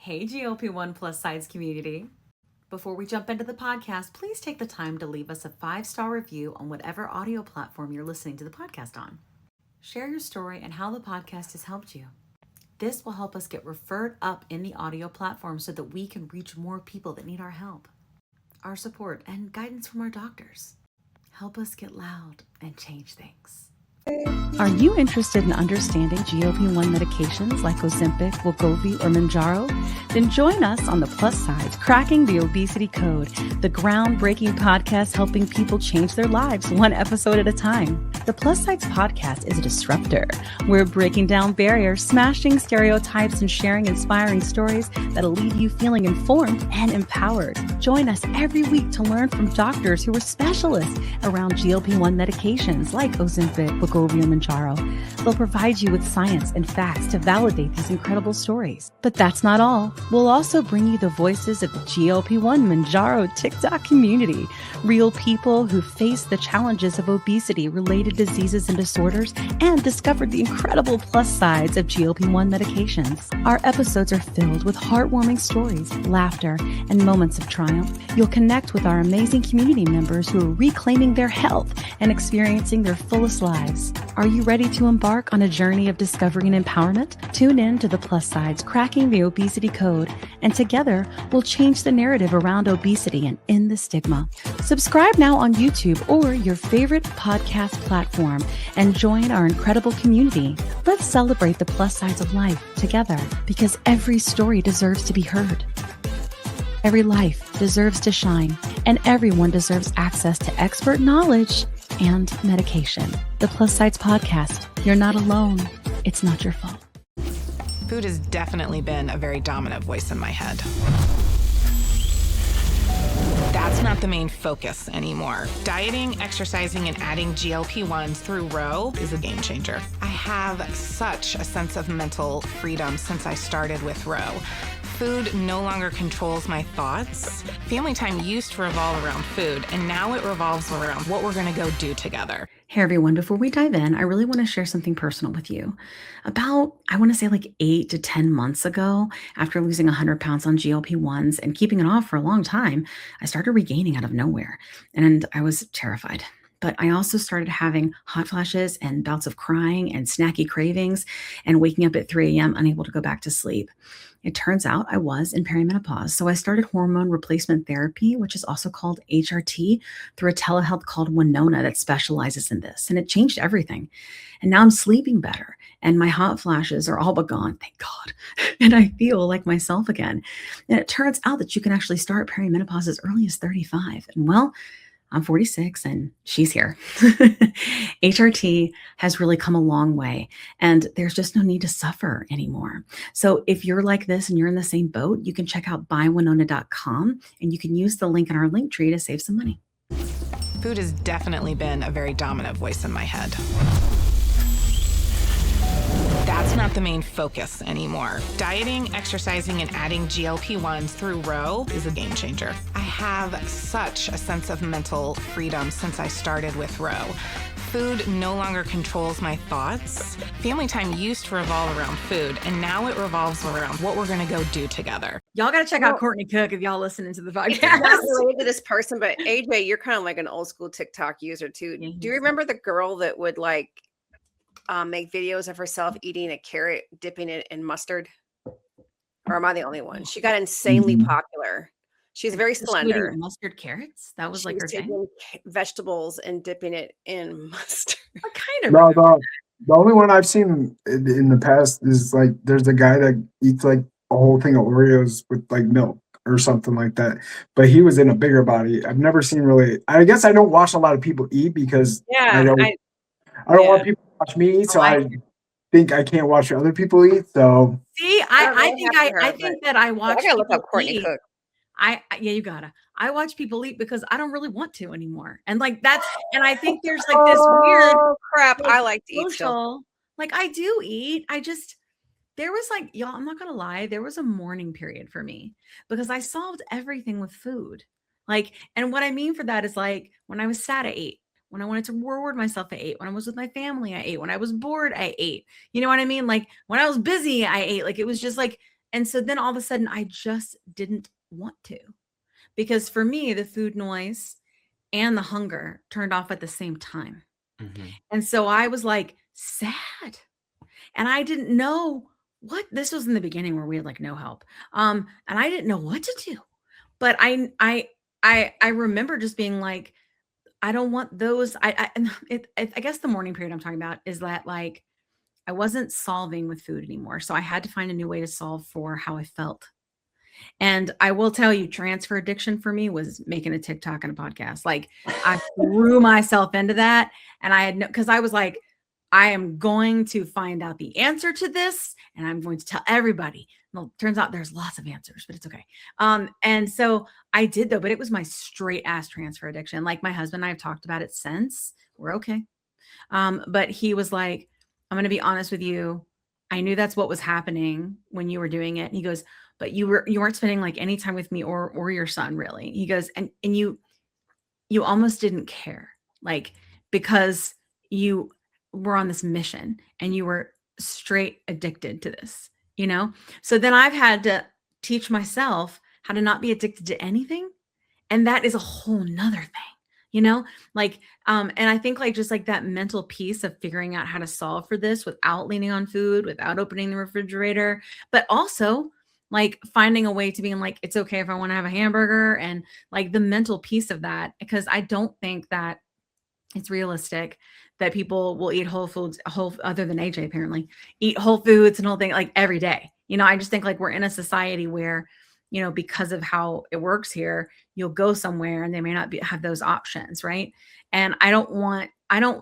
Hey, GLP-1 plus size community. Before we jump into the podcast, please take the time to leave us a 5-star review on whatever audio platform you're listening to the podcast on. Share your story and how the podcast has helped you. This will help us get referred up in the audio platform so that we can reach more people that need our help, our support, and guidance from our doctors. Help us get loud and change things. Are you interested in understanding GLP-1 medications like Ozempic, wegovy, or Mounjaro? Then join us on the Plus Sides, Cracking the Obesity Code, the groundbreaking podcast helping people change their lives one episode at a time. The Plus Sides podcast is a disruptor. We're breaking down barriers, smashing stereotypes, and sharing inspiring stories that'll leave you feeling informed and empowered. Join us every week to learn from doctors who are specialists around GLP-1 medications like Ozempic, wegovy, and Mounjaro. They'll provide you with science and facts to validate these incredible stories. But that's not all. We'll also bring you the voices of the GLP-1 Mounjaro TikTok community, real people who face the challenges of obesity-related diseases and disorders and discovered the incredible plus sides of GLP-1 medications. Our episodes are filled with heartwarming stories, laughter, and moments of triumph. You'll connect with our amazing community members who are reclaiming their health and experiencing their fullest lives. Are you ready to embark on a journey of discovery and empowerment? Tune in to the Plus Sides, Cracking the Obesity Code, and together we'll change the narrative around obesity and end the stigma. Subscribe now on YouTube or your favorite podcast platform and join our incredible community. Let's celebrate the plus sides of life together because every story deserves to be heard. Every life deserves to shine, and everyone deserves access to expert knowledge and medication. The Plus Sides Podcast. You're not alone. It's not your fault. Food has definitely been a very dominant voice in my head. That's not the main focus anymore. Dieting, exercising, and adding GLP-1s through Row is a game changer. I have such a sense of mental freedom since I started with Row. Food no longer controls my thoughts. Family time used to revolve around food, and now it revolves around what we're gonna go do together. Hey everyone, before we dive in, I really want to share something personal with you. About, I want to say like 8 to 10 months ago, after losing 100 pounds on GLP-1s and keeping it off for a long time, I started regaining out of nowhere, and I was terrified. But I also started having hot flashes and bouts of crying and snacky cravings and waking up at 3 a.m. unable to go back to sleep. It turns out I was in perimenopause. So I started hormone replacement therapy, which is also called HRT, through a telehealth called Winona that specializes in this. And it changed everything. And now I'm sleeping better. And my hot flashes are all but gone, thank God. And I feel like myself again. And it turns out that you can actually start perimenopause as early as 35. And well, I'm 46 and she's here. HRT has really come a long way and there's just no need to suffer anymore. So if you're like this and you're in the same boat, you can check out buywinona.com and you can use the link in our link tree to save some money. Food has definitely been a very dominant voice in my head. That's not the main focus anymore. Dieting, exercising, and adding GLP-1s through Row is a game changer. I have such a sense of mental freedom since I started with Row. Food no longer controls my thoughts. Family time used to revolve around food, and now it revolves around what we're gonna go do together. Y'all got to check out Courtney Cook if y'all listening to the podcast. It's not related to this person, but AJ, you're kind of like an old school TikTok user too. Yeah, Do you remember the girl that would like make videos of herself eating a carrot, dipping it in mustard? Or am I the only one? She got insanely popular. She's very slender. Mustard carrots? That was like her taking thing? vegetables and dipping it in mustard. I kind of No, the only one I've seen in the past is like there's a guy that eats like a whole thing of Oreos with like milk or something like that. But he was in a bigger body. I've never seen really. I guess I don't watch a lot of people eat because I don't want people to watch me eat. So I think I can't watch other people eat. So see, I think that I watch. I gotta look up Courtney Cook. You gotta. I watch people eat because I don't really want to anymore. And like that's, and I think there's like this weird crap. I like to eat still. Like I do eat. There was like, y'all, I'm not gonna lie, there was a mourning period for me because I solved everything with food. Like, and what I mean for that is like when I was sad, I ate. When I wanted to reward myself, I ate. When I was with my family, I ate. When I was bored, I ate. You know what I mean? Like when I was busy, I ate. Like it was just like And so then all of a sudden I just didn't want to, because for me, the food noise and the hunger turned off at the same time. And so I was like sad, and I didn't know what, this was in the beginning where we had like no help. And I didn't know what to do, but I remember just being like, I don't want those. I guess the morning period I'm talking about is that like I wasn't solving with food anymore. So I had to find a new way to solve for how I felt. And I will tell you, transfer addiction for me was making a TikTok and a podcast. Like I threw myself into that, and I had no, because I was like, I am going to find out the answer to this, and I'm going to tell everybody. Well, turns out there's lots of answers, but it's okay. And so I did though, but it was my straight ass transfer addiction. Like my husband and I have talked about it since. We're okay. But he was like, I'm going to be honest with you. I knew that's what was happening when you were doing it. And he goes, but you weren't spending like any time with me or your son, really. He goes, and you almost didn't care, like, because you were on this mission and you were straight addicted to this, you know? So then I've had to teach myself how to not be addicted to anything. And that is a whole nother thing, you know? Like, and I think like just like that mental piece of figuring out how to solve for this without leaning on food, without opening the refrigerator, but also like finding a way to being like, it's okay if I want to have a hamburger, and like the mental piece of that, because I don't think that it's realistic that people will eat whole foods, other than AJ apparently, eat whole foods and whole thing like every day. You know, I just think like we're in a society where, you know, because of how it works here, you'll go somewhere and they may not have those options. Right. And I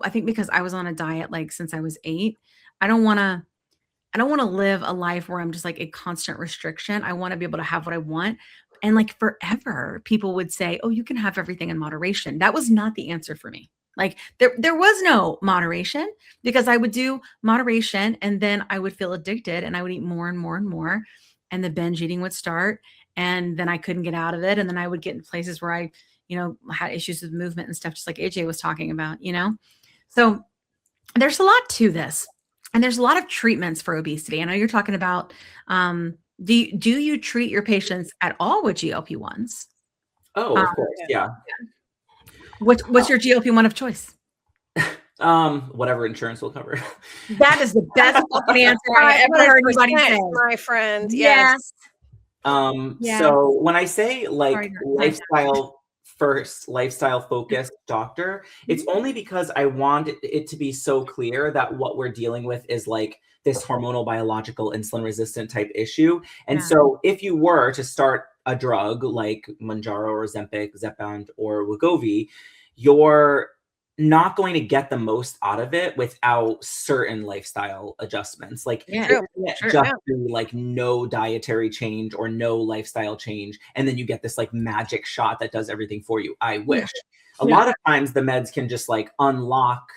think because I was on a diet, like since I was 8, I don't want to live a life where I'm just like a constant restriction. I want to be able to have what I want. And like forever, people would say, oh, you can have everything in moderation. That was not the answer for me. Like there was no moderation, because I would do moderation and then I would feel addicted and I would eat more and more and more. And the binge eating would start, and then I couldn't get out of it. And then I would get in places where I, you know, had issues with movement and stuff, just like AJ was talking about, you know? So there's a lot to this. And there's a lot of treatments for obesity. I know you're talking about, do you treat your patients at all with GLP-1s? Oh, of course. Yeah. What's your GLP-1 of choice? Whatever insurance will cover. That is the best fucking answer I ever heard anybody say. My friend. Yes. So when I say like lifestyle focused doctor, it's only because I want it to be so clear that what we're dealing with is like this hormonal biological insulin resistant type issue. And so if you were to start a drug like Mounjaro or Ozempic, zepbound or wegovy, you're not going to get the most out of it without certain lifestyle adjustments. Like it can't just be like no dietary change or no lifestyle change, and then you get this like magic shot that does everything for you. I wish. A lot of times the meds can just like unlock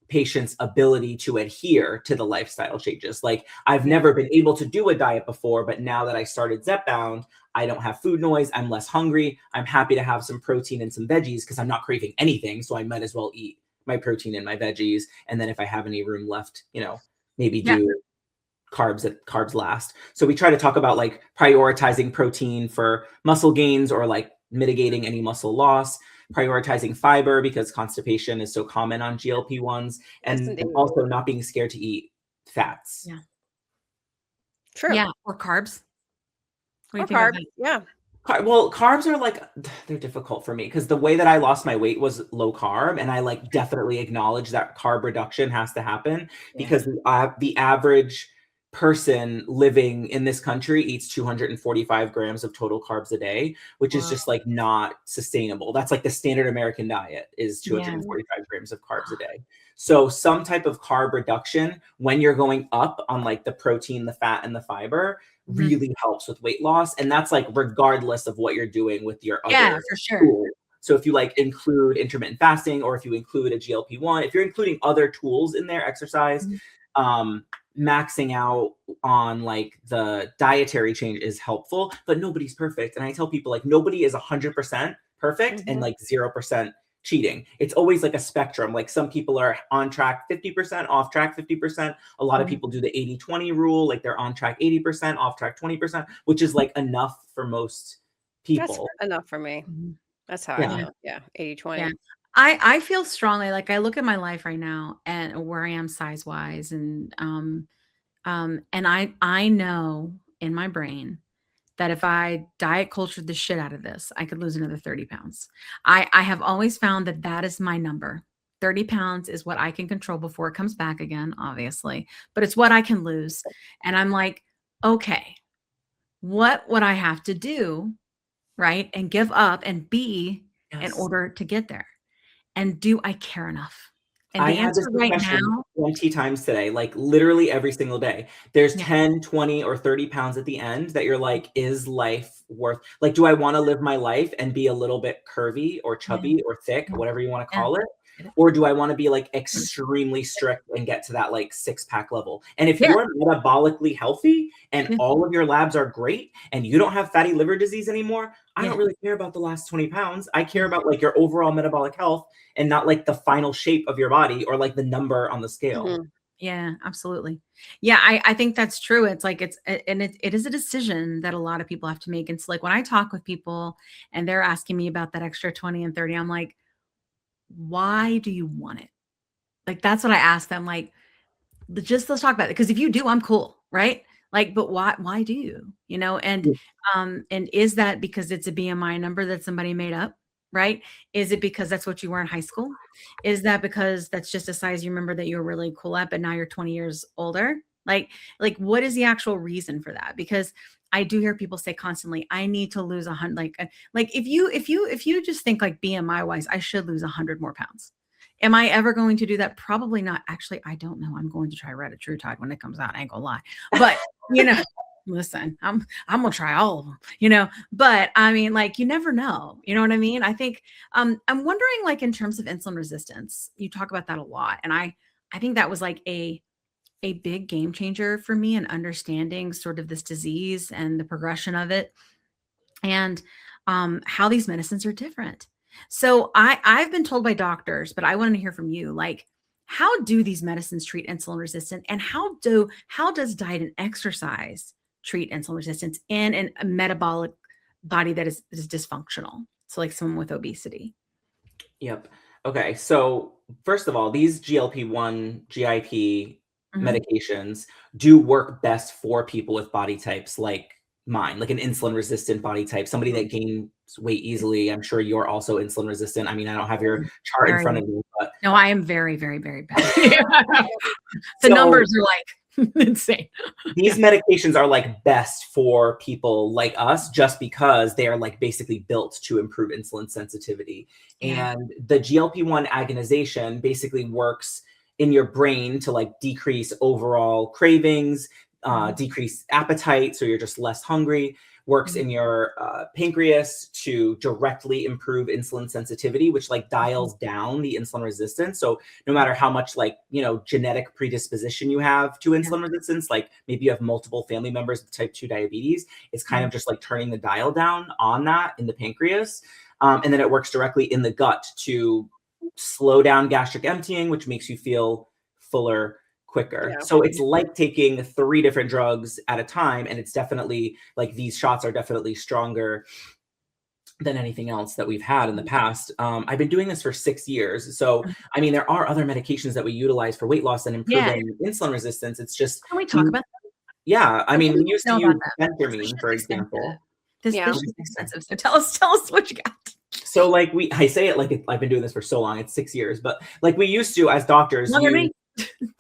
patients' ability to adhere to the lifestyle changes. Like I've never been able to do a diet before, but now that I started Zepbound, I don't have food noise. I'm less hungry. I'm happy to have some protein and some veggies because I'm not craving anything. So I might as well eat my protein and my veggies. And then if I have any room left, you know, maybe do carbs last. So we try to talk about like prioritizing protein for muscle gains or like mitigating any muscle loss, prioritizing fiber because constipation is so common on GLP-1s, and also not being scared to eat fats. Yeah. True. Yeah. Or carbs. Or carbs. Yeah. Well, carbs are like, they're difficult for me because the way that I lost my weight was low carb. And I like definitely acknowledge that carb reduction has to happen because the average person living in this country eats 245 grams of total carbs a day, which is just like not sustainable. That's like the standard American diet is 245 grams of carbs a day. So some type of carb reduction when you're going up on like the protein, the fat, and the fiber really helps with weight loss. And that's like regardless of what you're doing with your other for sure. tools. So if you like include intermittent fasting, or if you include a GLP-1, if you're including other tools in there, exercise, maxing out on like the dietary change is helpful, but nobody's perfect. And I tell people like nobody is 100% perfect and like 0% cheating. It's always like a spectrum. Like some people are on track 50%, off track 50%. A lot of people do the 80-20 rule. Like they're on track 80%, off track 20%, which is like enough for most people. That's enough for me. That's how I feel. Yeah. 80-20. Yeah. I feel strongly, like I look at my life right now and where I am size wise, and I know in my brain that if I diet cultured the shit out of this, I could lose another 30 pounds. I have always found that that is my number. 30 pounds is what I can control before it comes back again, obviously, but it's what I can lose. And I'm like, okay, what would I have to do, right? And give up and be in order to get there? And do I care enough? And the answer right now, 20 times today, like literally every single day, there's 10, 20, or 30 pounds at the end that you're like, is life worth, like, do I want to live my life and be a little bit curvy or chubby or thick, whatever you want to call it? Or do I want to be like extremely strict and get to that like 6-pack level? And if you're metabolically healthy and all of your labs are great and you don't have fatty liver disease anymore, I don't really care about the last 20 pounds. I care about like your overall metabolic health and not like the final shape of your body or like the number on the scale. Yeah, absolutely. Yeah, I think that's true. It's like it is a decision that a lot of people have to make. And it's like when I talk with people and they're asking me about that extra 20 and 30, I'm like, why do you want it? Like, that's what I ask them. Like, let's talk about it. Because if you do, I'm cool. Right. Like, but why do you, and is that because it's a BMI number that somebody made up? Right. Is it because that's what you were in high school? Is that because that's just a size you remember that you were really cool at, but now you're 20 years older? Like what is the actual reason for that? Because I do hear people say constantly, I need to lose 100. Like if you just think like BMI wise, I should lose 100 more pounds. Am I ever going to do that? Probably not. Actually, I don't know. I'm going to try retatrutide when it comes out. I ain't gonna lie. But listen, I'm gonna try all of them, but I mean, like, you never know, you know what I mean? I think, I'm wondering, like, in terms of insulin resistance, you talk about that a lot. And I think that was like a big game changer for me in understanding sort of this disease and the progression of it and, how these medicines are different. So I've been told by doctors, but I want to hear from you, like, how do these medicines treat insulin resistance, and how does diet and exercise treat insulin resistance in a metabolic body that is dysfunctional? So like someone with obesity. Yep. Okay. So first of all, these GLP-1, GIP medications do work best for people with body types like mine, like an insulin resistant body type, somebody that gains weight easily. I'm sure you're also insulin resistant. I mean, I don't have your chart in front of me, but no, I am very, very, very bad. The numbers are like insane. These medications are like best for people like us just because they are like basically built to improve insulin sensitivity. And the GLP-1 agonization basically works in your brain to like decrease overall cravings, decrease appetite, so you're just less hungry, works in your pancreas to directly improve insulin sensitivity, which like dials down the insulin resistance. So no matter how much like, genetic predisposition you have to insulin resistance, like maybe you have multiple family members with type 2 diabetes, it's kind of just like turning the dial down on that in the pancreas. And then it works directly in the gut to slow down gastric emptying, which makes you feel fuller quicker. So it's like taking 3 different drugs at a time. And it's definitely like these shots are definitely stronger than anything else that we've had in the past. I've been doing this for 6 years. So, I mean, there are other medications that we utilize for weight loss and improving insulin resistance. It's just, can we talk about that? Yeah. I mean, we used to use phentermine, for example. This is expensive. So tell us what you got. So like I say it like I've been doing this for so long, it's 6 years, but like we used to, as doctors, use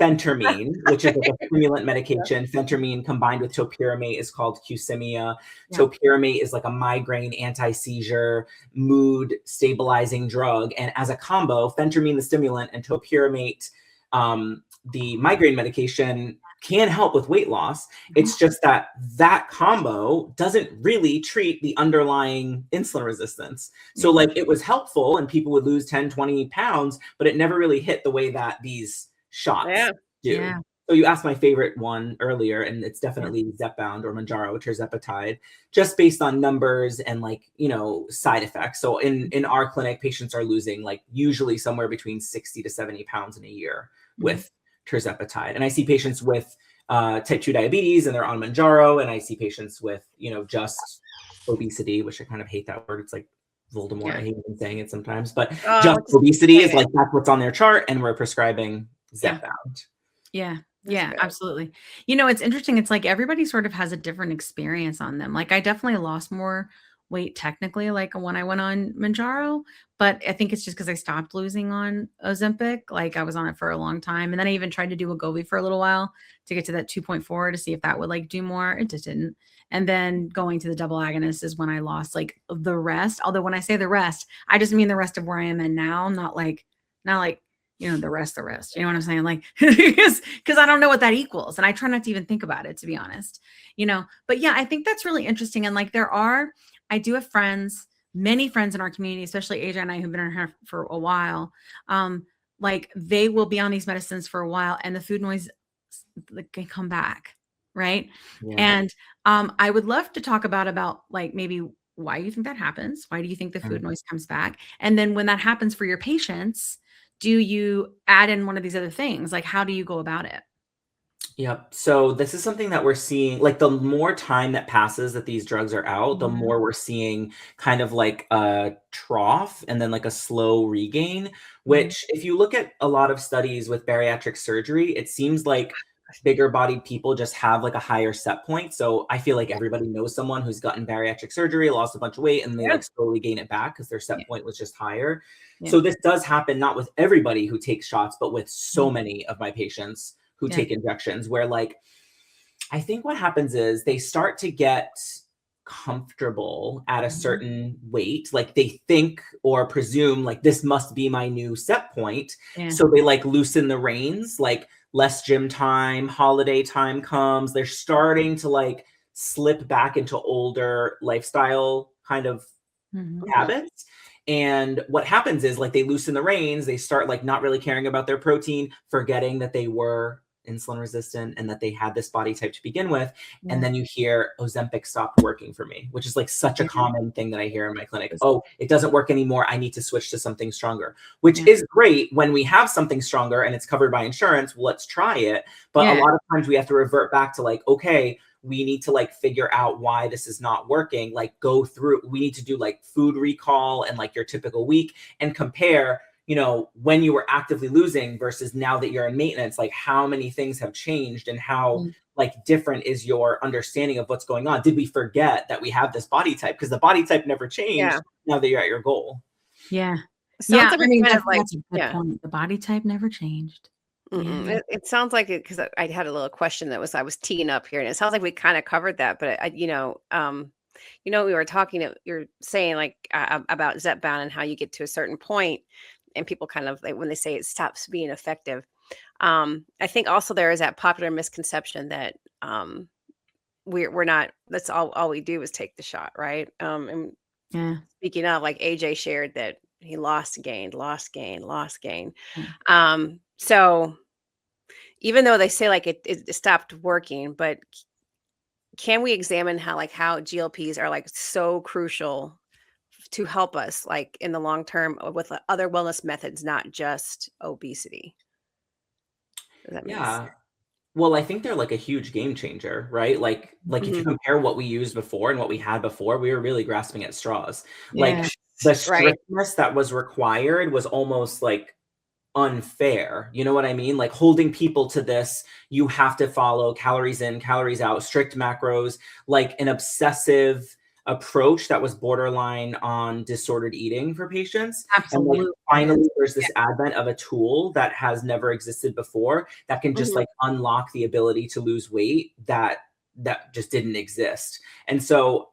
phentermine, which is like a stimulant medication. Phentermine combined with topiramate is called Qsymia. Topiramate is like a migraine, anti-seizure, mood stabilizing drug. And as a combo, phentermine, the stimulant, and topiramate, the migraine medication, can help with weight loss. It's just that combo doesn't really treat the underlying insulin resistance. So like it was helpful and people would lose 10, 20 pounds, but it never really hit the way that these shots do. So you asked my favorite one earlier, and it's definitely zepbound or Mounjaro, tirzepatide, just based on numbers and like, side effects. So in our clinic, patients are losing like usually somewhere between 60 to 70 pounds in a year with tirzepatide. And I see patients with type 2 diabetes and they're on Mounjaro, and I see patients with, just obesity, which I kind of hate that word. It's like Voldemort. I hate even saying it sometimes, but just obesity is like that's what's on their chart, and we're prescribing zepbound. Yeah. Yeah, absolutely. It's interesting. It's like everybody sort of has a different experience on them. Like I definitely lost more weight technically, like when I went on Mounjaro, but I think it's just because I stopped losing on Ozempic. Like I was on it for a long time. And then I even tried to do wegovy for a little while to get to that 2.4 to see if that would like do more. It just didn't. And then going to the double agonist is when I lost like the rest. Although when I say the rest, I just mean the rest of where I am in now, not like the rest, you know what I'm saying? Like, because I don't know what that equals. And I try not to even think about it, to be honest, but yeah, I think that's really interesting. And like, I do have many friends in our community, especially AJ and I, who've been in here for a while. Like they will be on these medicines for a while and the food noise can come back. Right. Yeah. And, I would love to talk about like maybe why you think that happens. Why do you think the food noise comes back? And then when that happens for your patients, do you add in one of these other things? Like, how do you go about it? Yep. So this is something that we're seeing, like the more time that passes that these drugs are out, the more we're seeing kind of like a trough and then like a slow regain, which if you look at a lot of studies with bariatric surgery, it seems like bigger bodied people just have like a higher set point. So I feel like everybody knows someone who's gotten bariatric surgery, lost a bunch of weight, and they like slowly gain it back because their set point was just higher. So this does happen not with everybody who takes shots, but with so many of my patients who take injections, where like, I think what happens is they start to get comfortable at a certain weight. Like they think or presume like this must be my new set point. So they like loosen the reins, like less gym time, holiday time comes, they're starting to like slip back into older lifestyle kind of habits. And what happens is like they loosen the reins, they start like not really caring about their protein, forgetting that they were insulin resistant and that they had this body type to begin with. And then you hear Ozempic stopped working for me, which is like such a common thing that I hear in my clinic. Oh, it doesn't work anymore. I need to switch to something stronger, which is great when we have something stronger and it's covered by insurance. Well, let's try it. But a lot of times we have to revert back to like, okay, we need to like figure out why this is not working. Like we need to do like food recall and like your typical week and compare, when you were actively losing versus now that you're in maintenance, like how many things have changed and how like different is your understanding of what's going on. Did we forget that we have this body type? Because the body type never changed now that you're at your goal. Yeah. Sounds like I mean, kind that's of like, a good point. The body type never changed. It sounds like it, because I had a little question I was teeing up here, and it sounds like we kind of covered that. But we were talking. You're saying like about zepbound and how you get to a certain point, and people kind of like when they say it stops being effective. I think also there is that popular misconception that we're not. That's all we do is take the shot, right? And speaking of, like AJ shared that he lost, gained. So even though they say like it stopped working, but can we examine how GLPs are like so crucial to help us like in the long term with other wellness methods, not just obesity? Does that make sense? Well, I think they're like a huge game changer, right? Like if you compare what we used before and what we had before, we were really grasping at straws. Like the strictness that was required was almost like unfair. You know what I mean? Like holding people to this, you have to follow calories in, calories out, strict macros, like an obsessive approach that was borderline on disordered eating for patients. Absolutely. And like finally there's this advent of a tool that has never existed before that can just like unlock the ability to lose weight that just didn't exist. And so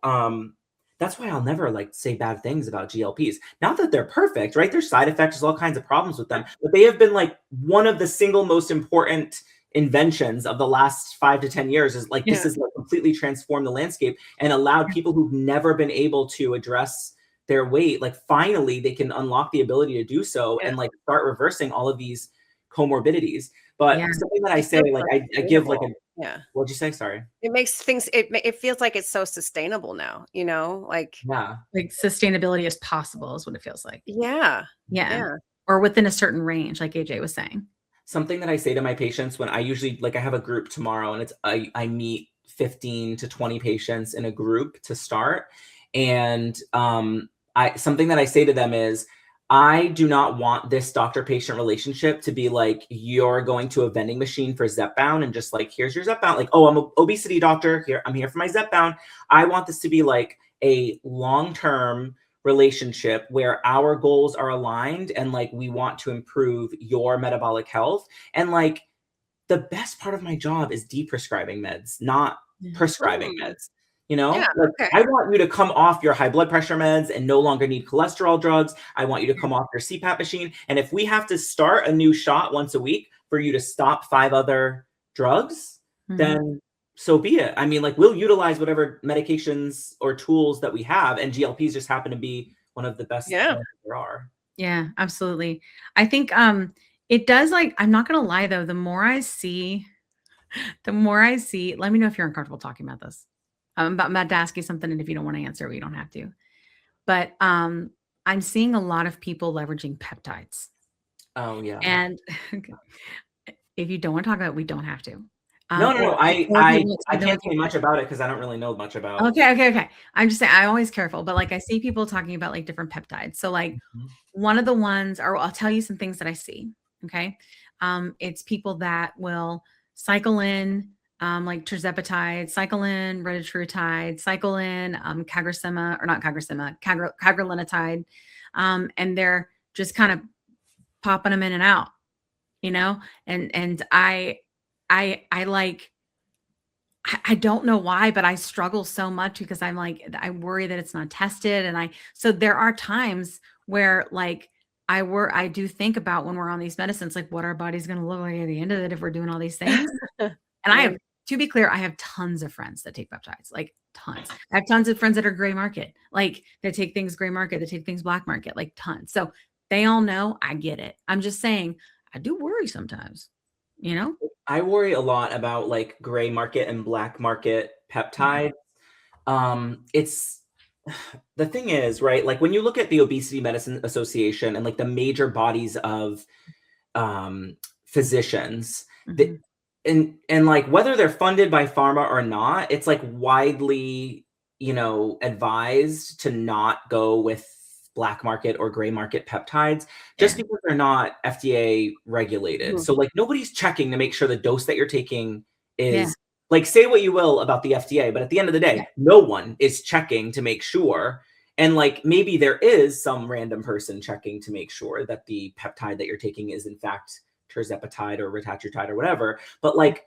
that's why I'll never like say bad things about GLPs. Not that they're perfect, right? There's side effects, there's all kinds of problems with them, but they have been like one of the single most important inventions of the last 5 to 10 years. Is like this has like completely transformed the landscape and allowed people who've never been able to address their weight, like finally they can unlock the ability to do so and like start reversing all of these comorbidities. But Yeah. something that I It say, feels like so I give like a, sustainable. Yeah. what'd you say? Sorry. It makes things it feels like it's so sustainable now, you know? Like, Yeah. Like sustainability is possible is what it feels like. yeah. Yeah. Yeah. Or within a certain range, like AJ was saying. Something that I say to my patients when I usually, like, I have a group tomorrow and I meet 15 to 20 patients in a group to start. And something that I say to them is, I do not want this doctor-patient relationship to be like you're going to a vending machine for zepbound and just like, here's your zepbound. Like, oh, I'm an obesity doctor. Here, I'm here for my zepbound. I want this to be like a long-term relationship where our goals are aligned and like we want to improve your metabolic health. And like the best part of my job is de-prescribing meds, not prescribing meds. You know, Yeah, like okay. I want you to come off your high blood pressure meds and no longer need cholesterol drugs. I want you to come off your CPAP machine. And if we have to start a new shot once a week for you to stop 5 other drugs, then so be it. I mean, like we'll utilize whatever medications or tools that we have, and GLPs just happen to be one of the best Yeah. there are. Yeah, absolutely. I think it does, like, I'm not gonna lie though, the more I see, let me know if you're uncomfortable talking about this. I'm about to ask you something, and if you don't want to answer, we don't have to. But I'm seeing a lot of people leveraging peptides. Oh yeah. And if you don't want to talk about it, we don't have to. No. I I can't say much about it because I don't really know much about. Okay. I'm just saying, I'm always careful, but like I see people talking about like different peptides. So like one of the ones, or I'll tell you some things that I see. Okay. It's people that will cycle in like tirzepatide, cycle in retatrutide, cycle in cagrilintide, and they're just kind of popping them in and out, you know. And I like, I don't know why, but I struggle so much because I'm like, I worry that it's not tested. And so there are times where like I do think about when we're on these medicines, like what our body's going to look like at the end of it if we're doing all these things. And I have, to be clear, I have tons of friends that take peptides, like tons. I have tons of friends that are gray market, like they take things gray market, they take things black market, like tons. So they all know, I get it. I'm just saying, I do worry sometimes, you know? I worry a lot about like gray market and black market peptides. It's the thing is, right? Like when you look at the Obesity Medicine Association and like the major bodies of physicians, and like whether they're funded by pharma or not, it's like widely, advised to not go with black market or gray market peptides just because they're not FDA regulated. So like nobody's checking to make sure the dose that you're taking is like, say what you will about the FDA, but at the end of the day, no one is checking to make sure. And like maybe there is some random person checking to make sure that the peptide that you're taking is in fact tirzepatide or retatrutide or whatever. But like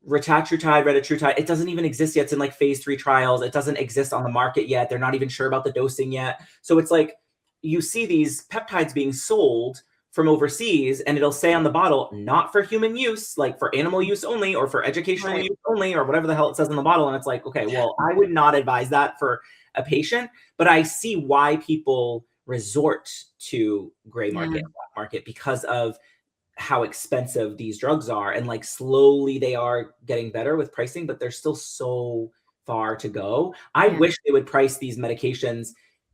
retatrutide, it doesn't even exist yet. It's in like phase 3 trials. It doesn't exist on the market yet. They're not even sure about the dosing yet. So it's like you see these peptides being sold from overseas and it'll say on the bottle, not for human use, like for animal use only or for educational use only or whatever the hell it says on the bottle. And it's like, okay, well, I would not advise that for a patient, but I see why people resort to gray market, black market because of how expensive these drugs are. And like slowly they are getting better with pricing, but there's still so far to go. I wish they would price these medications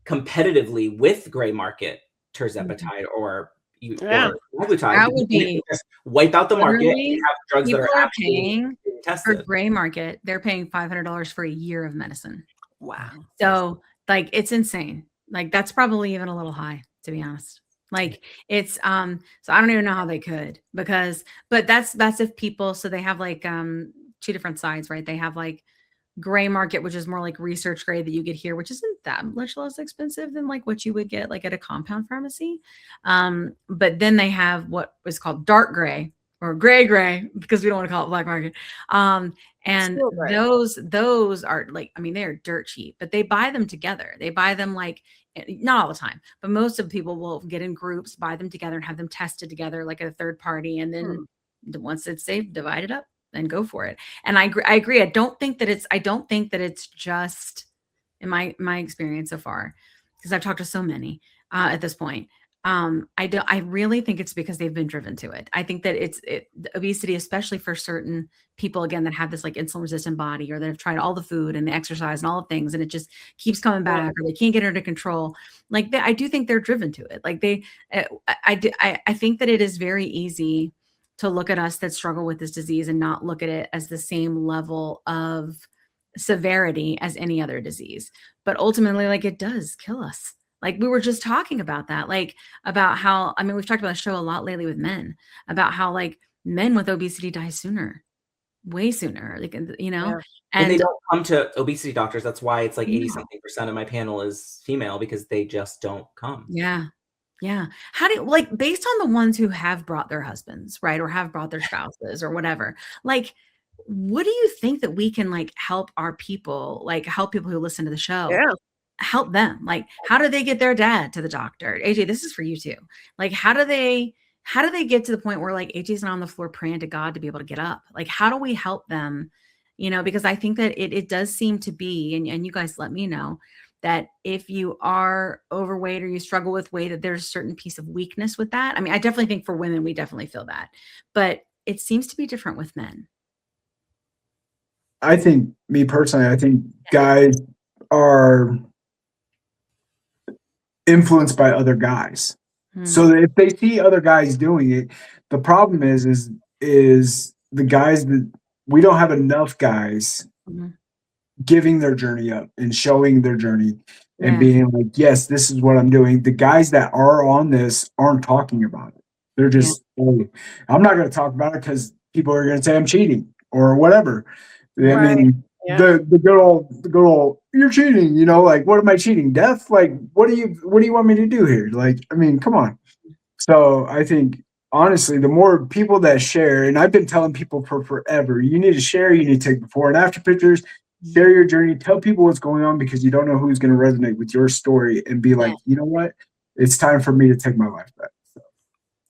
competitively with gray market tirzepatide or Semaglutide. That would be just wipe out the market and have drugs that are actually paying tested. For gray market, they're paying $500 for a year of medicine. Wow. So like it's insane. Like that's probably even a little high, to be honest. Like it's so I don't even know how they could but that's if people, so they have like two different sides, right? They have like gray market, which is more like research grade that you get here, which isn't that much less expensive than like what you would get like at a compound pharmacy. But then they have what is called dark gray or gray, because we don't want to call it black market. And those are like, I mean, they're dirt cheap, but they buy them together. They buy them like, not all the time, but most of the people will get in groups, buy them together and have them tested together like a third party. And then once it's safe, divide it up and go for it. And I agree. I don't think that it's just in my experience so far, because I've talked to so many at this point. I really think it's because they've been driven to it. I think that obesity, especially for certain people, again, that have this like insulin resistant body, or that have tried all the food and the exercise and all the things, and it just keeps coming back, or they can't get it under control. Like I do think they're driven to it. Like I think that it is very easy to look at us that struggle with this disease and not look at it as the same level of severity as any other disease. But ultimately, like, it does kill us. Like, we were just talking about that, like, about how, I mean, we've talked about the show a lot lately with men, about how like men with obesity die sooner, way sooner, like, you know. Yeah. And they And don't come to obesity doctors. That's why it's like No. 80-something% of my panel is female, because they just don't come. yeah. Yeah. How do you, like, based on the ones who have brought their husbands, right, or have brought their spouses or whatever, like, what do you think that we can like help our people, like help people who listen to the show, Yeah. help them? Like, how do they get their dad to the doctor? AJ, this is for you too. Like, how do they get to the point where like AJ's not on the floor praying to God to be able to get up? Like, how do we help them? You know, because I think that it does seem to be, and you guys let me know, that if you are overweight or you struggle with weight, that there's a certain piece of weakness with that. I mean, I definitely think for women, we definitely feel that, but it seems to be different with men. I think, me personally, I think guys are influenced by other guys. So if they see other guys doing it, the problem is the guys that we don't have enough guys Mhm. giving their journey up and showing their journey and Yeah. being like, yes, this is what I'm doing. The guys that are on this aren't talking about it. They're just, oh, I'm not going to talk about it because people are going to say I'm cheating or whatever. I Right. mean, Yeah. the good old, you're cheating, you know, like, what am I cheating? Death? Like, what do you want me to do here? Like, I mean, come on. So I think, honestly, the more people that share, and I've been telling people for forever, you need to share, you need to take before and after pictures, share your journey, tell people what's going on, because you don't know who's going to resonate with your story and be like, you know what? It's time for me to take my life back. So.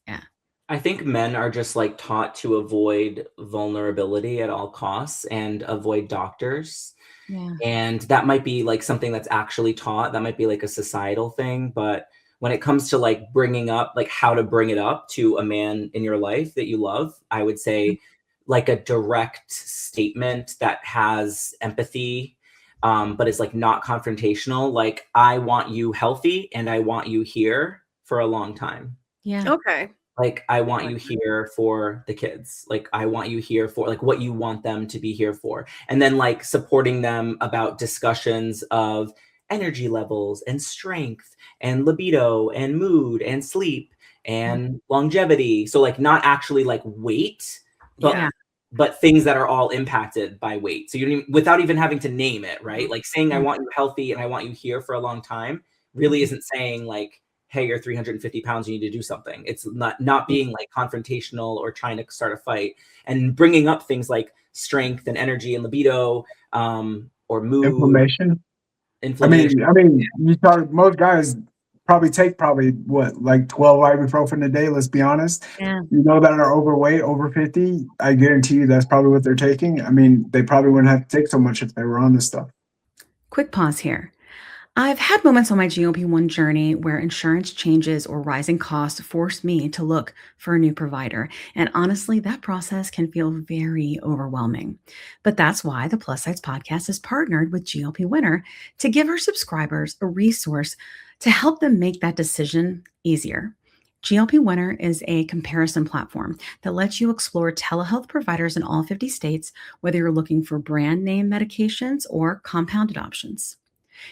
Yeah. I think men are just like taught to avoid vulnerability at all costs and avoid doctors. Yeah. And that might be like something that's actually taught. That might be like a societal thing. But when it comes to like bringing up, like how to bring it up to a man in your life that you love, I would say like a direct statement that has empathy, but is like not confrontational. Like, I want you healthy and I want you here for a long time. Yeah. Okay. Like, I want you here for the kids. Like, I want you here for like what you want them to be here for. And then like supporting them about discussions of energy levels and strength and libido and mood and sleep and longevity. So like not actually like weight, but Yeah. but things that are all impacted by weight. So you don't even, without even having to name it, right? Like saying I want you healthy and I want you here for a long time really isn't saying like, hey, you're 350 pounds, you need to do something. It's not being like confrontational or trying to start a fight, and bringing up things like strength and energy and libido, or mood. Inflammation. I mean, you thought most guys take what, like 12 ibuprofen a day, let's be honest. Yeah. You know, that are overweight, over 50, I guarantee you that's probably what they're taking. I mean, they probably wouldn't have to take so much if they were on this stuff. Quick pause here. I've had moments on my GLP-1 journey where insurance changes or rising costs forced me to look for a new provider. And honestly, that process can feel very overwhelming. But that's why the Plus Sides podcast has partnered with GLP Winner to give our subscribers a resource to help them make that decision easier. GLP Winner is a comparison platform that lets you explore telehealth providers in all 50 states, whether you're looking for brand name medications or compounded options.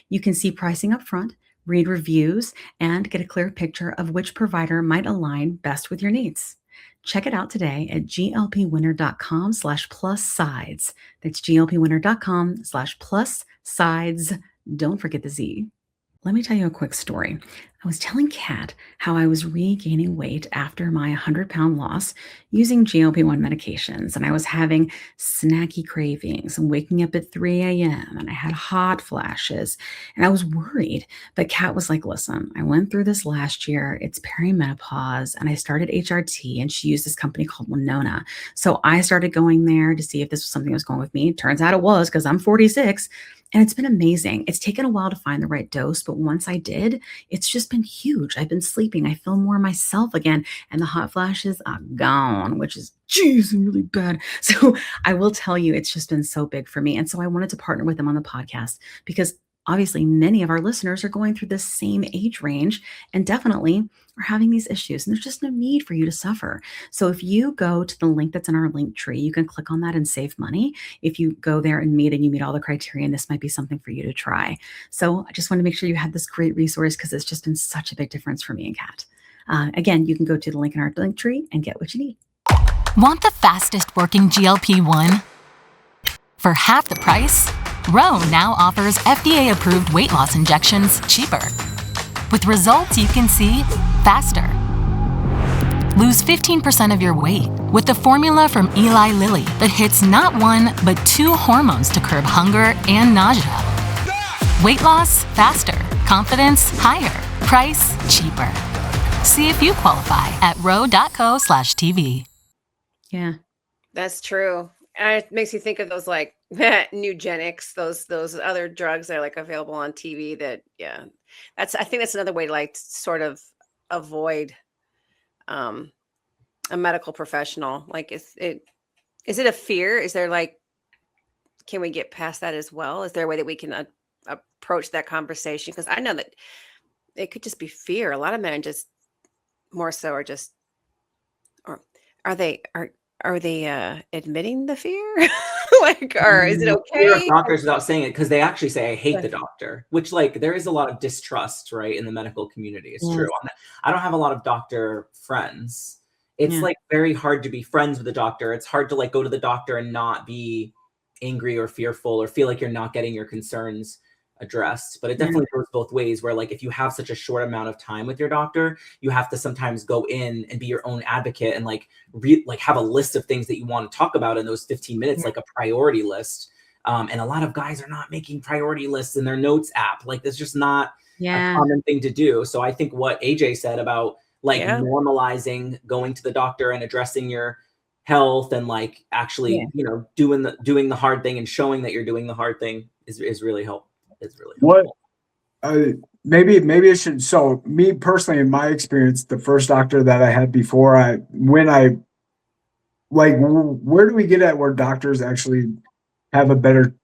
You can see pricing up front, read reviews, and get a clear picture of which provider might align best with your needs. Check it out today at glpwinner.com/plus-sides. That's glpwinner.com/plus-sides. Don't forget the Z. Let me tell you a quick story. I was telling Kat how I was regaining weight after my 100-pound loss using GLP-1 medications, and I was having snacky cravings and waking up at 3 a.m. and I had hot flashes, and I was worried. But Kat was like, listen, I went through this last year. It's perimenopause, and I started HRT, and she used this company called Winona. So I started going there to see if this was something that was going with me. Turns out it was, because I'm 46. And it's been amazing. It's taken a while to find the right dose, but once I did, it's just been huge. I've been sleeping. I feel more myself again. And the hot flashes are gone, which is, geez, really bad. So I will tell you, it's just been so big for me. And so I wanted to partner with them on the podcast because obviously many of our listeners are going through this same age range and definitely are having these issues. And there's just no need for you to suffer. So if you go to the link that's in our link tree, you can click on that and save money. If you go there and you meet all the criteria, and this might be something for you to try. So I just want to make sure you had this great resource because it's just been such a big difference for me and Kat. Again, you can go to the link in our link tree and get what you need. Want the fastest working GLP-1? For half the price, Ro now offers FDA-approved weight loss injections cheaper. With results you can see faster. Lose 15% of your weight with the formula from Eli Lilly that hits not one, but 2 hormones to curb hunger and nausea. Weight loss faster. Confidence higher. Price cheaper. See if you qualify at ro.co/TV. Yeah. That's true. And it makes you think of those like Nugenics, those other drugs that are like available on TV that, yeah, I think that's another way to like sort of avoid a medical professional. Like, is it a fear? Is there like, can we get past that as well? Is there a way that we can approach that conversation? Because I know that it could just be fear. A lot of men just more so are just, or are they admitting the fear? Like, or is it Fear of okay? doctors without saying it, because they actually say, I hate the doctor, which like there is a lot of distrust, right, in the medical community. It's true. I don't have a lot of doctor friends. It's like very hard to be friends with a doctor. It's hard to like go to the doctor and not be angry or fearful or feel like you're not getting your concerns addressed. But it definitely goes both ways, where like if you have such a short amount of time with your doctor, you have to sometimes go in and be your own advocate and like have a list of things that you want to talk about in those 15 minutes, like a priority list. And a lot of guys are not making priority lists in their notes app. Like that's just not a common thing to do. So I think what AJ said about like normalizing going to the doctor and addressing your health and like actually, you know, doing the hard thing and showing that you're doing the hard thing is really helpful. It's really helpful. Maybe it should. So me personally, in my experience, the first doctor that I had before where do we get at where doctors actually have a better,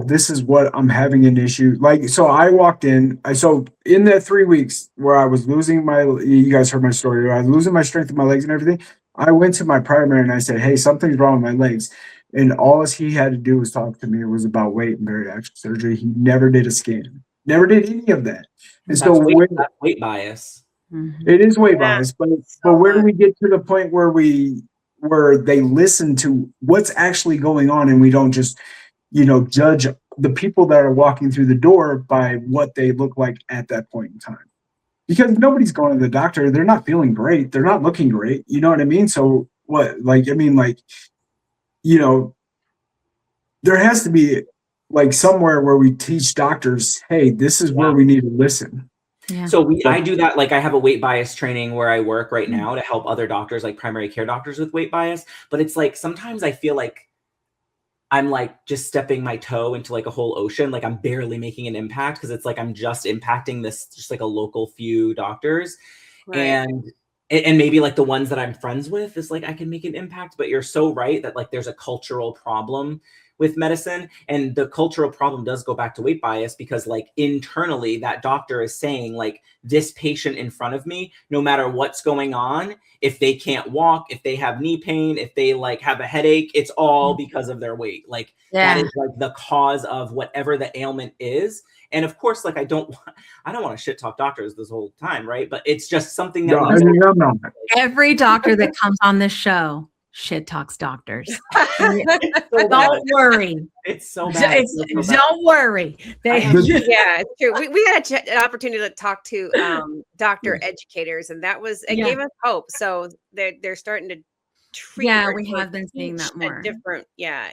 this is what I'm having an issue. Like, so I walked in, so in that 3 weeks where I was losing you guys heard my story, I was losing my strength in my legs and everything. I went to my primary and I said, hey, something's wrong with my legs. And all he had to do was talk to me. It was about weight and bariatric surgery. He never did a scan, never did any of that. And That's weight bias. It is weight bias, but where do we get to the point where they listen to what's actually going on and we don't just, judge the people that are walking through the door by what they look like at that point in time? Because nobody's going to the doctor. They're not feeling great. They're not looking great. You know what I mean? So there has to be like somewhere where we teach doctors, hey, this is where we need to listen. Yeah. So I do that. Like I have a weight bias training where I work right now to help other doctors, like primary care doctors with weight bias. But it's like, sometimes I feel like I'm like just stepping my toe into like a whole ocean. Like I'm barely making an impact because it's like, I'm just impacting this, just like a local few doctors. Right. And maybe like the ones that I'm friends with is like, I can make an impact, but you're so right that like there's a cultural problem with medicine. And the cultural problem does go back to weight bias because like internally that doctor is saying like, this patient in front of me, no matter what's going on, if they can't walk, if they have knee pain, if they like have a headache, it's all because of their weight. Like that is like the cause of whatever the ailment is. And of course, like I don't want to shit talk doctors this whole time, right? But it's just something that every doctor that comes on this show shit talks doctors. Don't worry. It's so bad. Don't worry. It's true. We had an opportunity to talk to doctor educators, and that was it gave us hope. So they're starting to treat. Yeah, we have been seeing that more. Different. Yeah,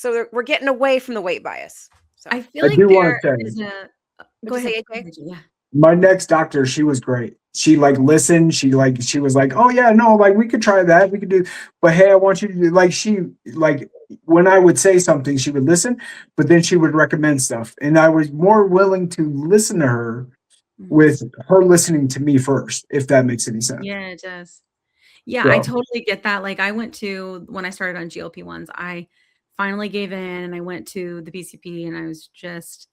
we're getting away from the weight bias. So I feel like there is a. Go ahead, AJ. Yeah. My next doctor, she was great. she like listened. She was like, oh yeah, no, like we could try that. We could do, but hey, I want you to do like, when I would say something, she would listen, but then she would recommend stuff. And I was more willing to listen to her with her listening to me first, if that makes any sense. Yeah, it does. Yeah, I So, totally get that. Like when I started on GLP-1s, I finally gave in and I went to the PCP and I was just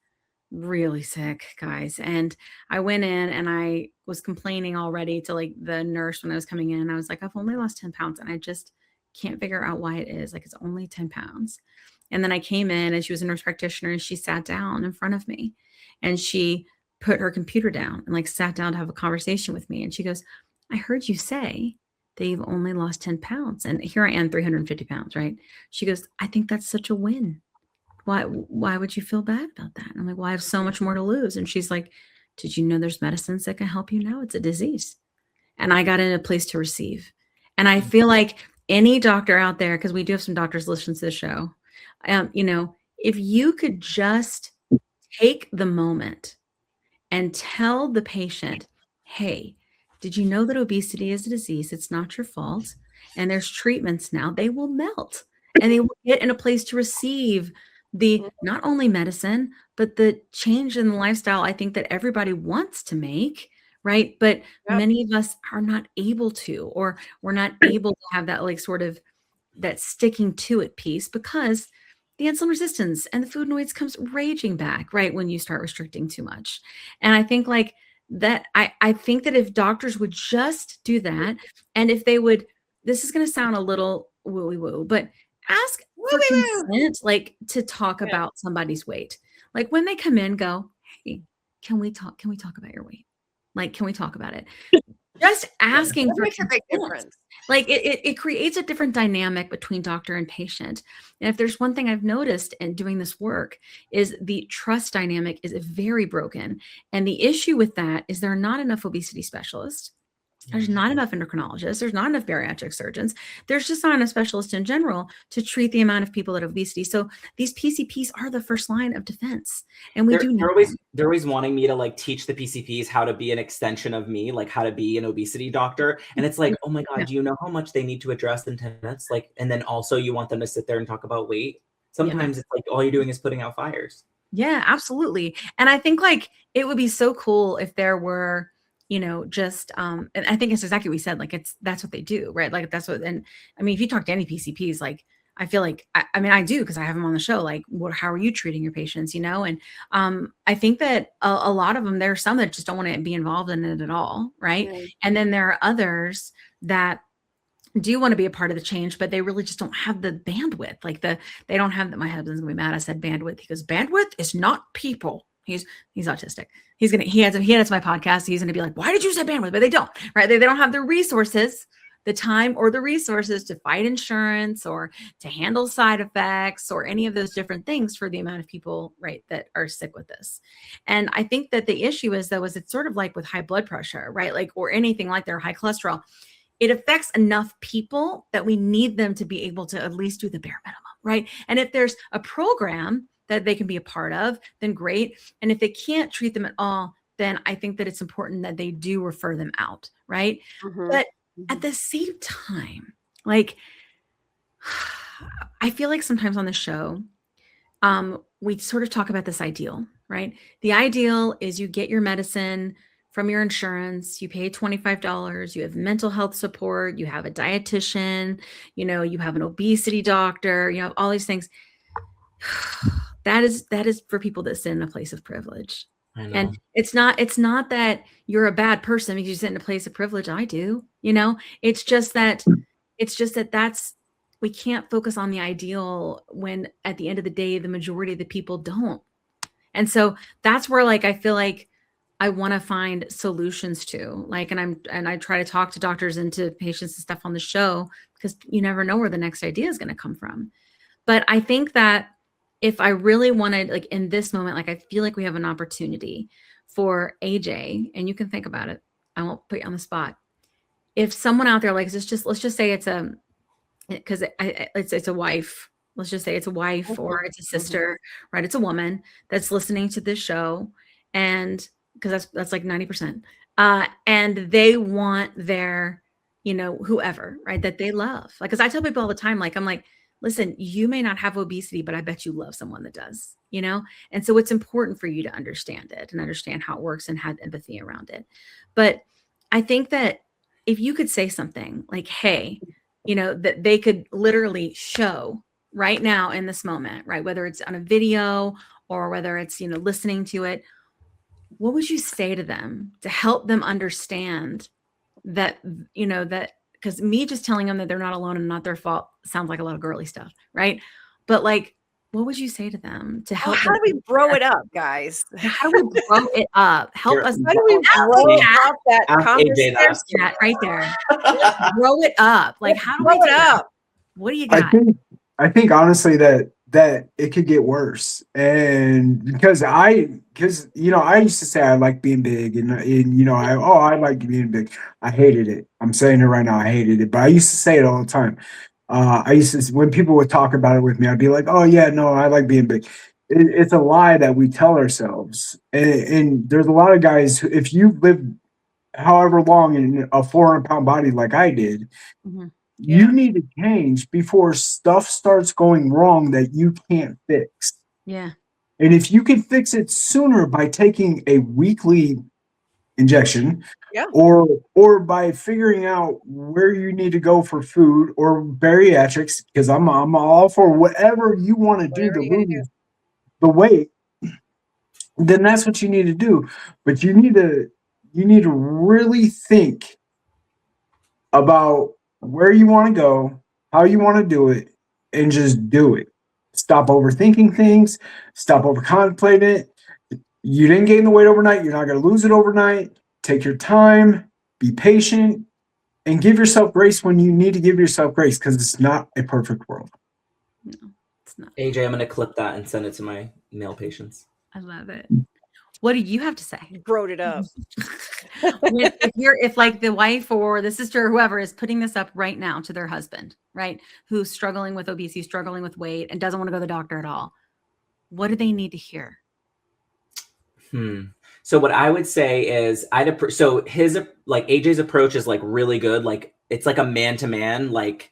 really sick, guys. And I went in and I was complaining already to like the nurse when I was coming in. I was like, I've only lost 10 pounds and I just can't figure out why it is. Like it's only 10 pounds. And then I came in and she was a nurse practitioner and she sat down in front of me and she put her computer down and like sat down to have a conversation with me. And she goes, I heard you say that you've only lost 10 pounds. And here I am, 350 pounds, right? She goes, I think that's such a win. Why would you feel bad about that? And I'm like, well, I have so much more to lose. And she's like, did you know there's medicines that can help you now? It's a disease. And I got in a place to receive. And I feel like any doctor out there, because we do have some doctors listening to the show, if you could just take the moment and tell the patient, hey, did you know that obesity is a disease? It's not your fault. And there's treatments now. They will melt and they will get in a place to receive the not only medicine, but the change in the lifestyle I think that everybody wants to make, right? But many of us are not able to, or we're not able to have that like sort of that sticking to it piece because the insulin resistance and the food noise comes raging back, right? When you start restricting too much. And I think like that, I think that if doctors would just do that, and if they would, this is going to sound a little woo-woo, but ask for consent, like to talk about somebody's weight. Like when they come in, go, hey, can we talk about your weight? Like, can we talk about it? Just asking for makes a big difference. Like it creates a different dynamic between doctor and patient. And if there's one thing I've noticed in doing this work is the trust dynamic is very broken. And the issue with that is there are not enough obesity specialists. There's not enough endocrinologists. There's not enough bariatric surgeons. There's just not enough specialists in general to treat the amount of people with obesity. So these PCPs are the first line of defense. And they're always wanting me to like teach the PCPs how to be an extension of me, like how to be an obesity doctor. And it's like, oh my God, do you know how much they need to address in 10 minutes? Like, and then also you want them to sit there and talk about weight. Sometimes it's like all you're doing is putting out fires. Yeah, absolutely. And I think like it would be so cool if there were, just, and I think it's exactly what we said, like that's what they do, right? Like that's what, and I mean, if you talk to any PCPs, like, I feel like, I mean, I do, because I have them on the show, like, how are you treating your patients, And I think that a lot of them, there are some that just don't want to be involved in it at all, right? Mm-hmm. And then there are others that do want to be a part of the change, but they really just don't have the bandwidth. Like they don't have that. My husband's gonna be mad I said bandwidth. He goes, bandwidth is not people. He's autistic. He has my podcast. He's going to be like, why did you say bandwidth? But they don't, right? They don't have the resources, the time or the resources to fight insurance or to handle side effects or any of those different things for the amount of people, right, that are sick with this. And I think that the issue is it's sort of like with high blood pressure, right? Like, or anything like their high cholesterol. It affects enough people that we need them to be able to at least do the bare minimum, right? And if there's a program that they can be a part of, then great. And if they can't treat them at all, then I think that it's important that they do refer them out, right? Mm-hmm. But at the same time, like, I feel like sometimes on the show, we sort of talk about this ideal, right? The ideal is you get your medicine from your insurance, you pay $25, you have mental health support, you have a dietitian, you have an obesity doctor, you have all these things. That is for people that sit in a place of privilege. And it's not that you're a bad person because you sit in a place of privilege. I do, it's just that we can't focus on the ideal when at the end of the day, the majority of the people don't. And so that's where, like, I feel like I want to find solutions to, like, and I try to talk to doctors and to patients and stuff on the show, because you never know where the next idea is going to come from. But I think that if I really wanted, like, in this moment, like, I feel like we have an opportunity for AJ, and you can think about it. I won't put you on the spot. If someone out there, like, let's just say it's a wife. Let's just say it's a wife or it's a sister, right? It's a woman that's listening to this show, and because that's like 90%. And they want their, whoever, right, that they love. Like, because I tell people all the time, like, I'm like, listen, you may not have obesity, but I bet you love someone that does, And so it's important for you to understand it and understand how it works and have empathy around it. But I think that if you could say something like, hey, that they could literally show right now in this moment, right? Whether it's on a video or whether it's, listening to it, what would you say to them to help them understand that, that, because me just telling them that they're not alone and not their fault sounds like a lot of girly stuff, right? But like, what would you say to them to help How them? do we grow it up, guys? How do we grow it up? Help us. How do we grow up that Ask AJ conversation? that. There's that right there. Grow it up. Like, how do Grow we it do that? up? What do you I got? think honestly that it could get worse, and because I used to say I like being big, and I like being big. I hated it. I'm saying it right now. I hated it, but I used to say it all the time. I used to, when people would talk about it with me, I'd be like, oh yeah, no, I like being big. It's a lie that we tell ourselves, and there's a lot of guys who, if you live however long in a 400-pound body like I did, Mhm. you need to change before stuff starts going wrong that you can't fix. Yeah. And if you can fix it sooner by taking a weekly injection, Yeah. or by figuring out where you need to go for food or bariatrics, because I'm all for whatever you want to do Whatever to you gotta lose the weight, then that's what you need to do. But you need to really think about where you want to go, how you want to do it, and just do it. Stop overthinking things, stop over contemplating it. You didn't gain the weight overnight, you're not going to lose it overnight. Take your time, be patient, and give yourself grace when you need to give yourself grace, because it's not a perfect world. No, it's not. AJ, I'm going to clip that and send it to my male patients. I love it. What do you have to say? Growed it up. if like the wife or the sister or whoever is putting this up right now to their husband, right, who's struggling with obesity, struggling with weight, and doesn't want to go to the doctor at all, what do they need to hear? So what I would say is so his, like, AJ's approach is like really good. Like, it's like a man-to-man, like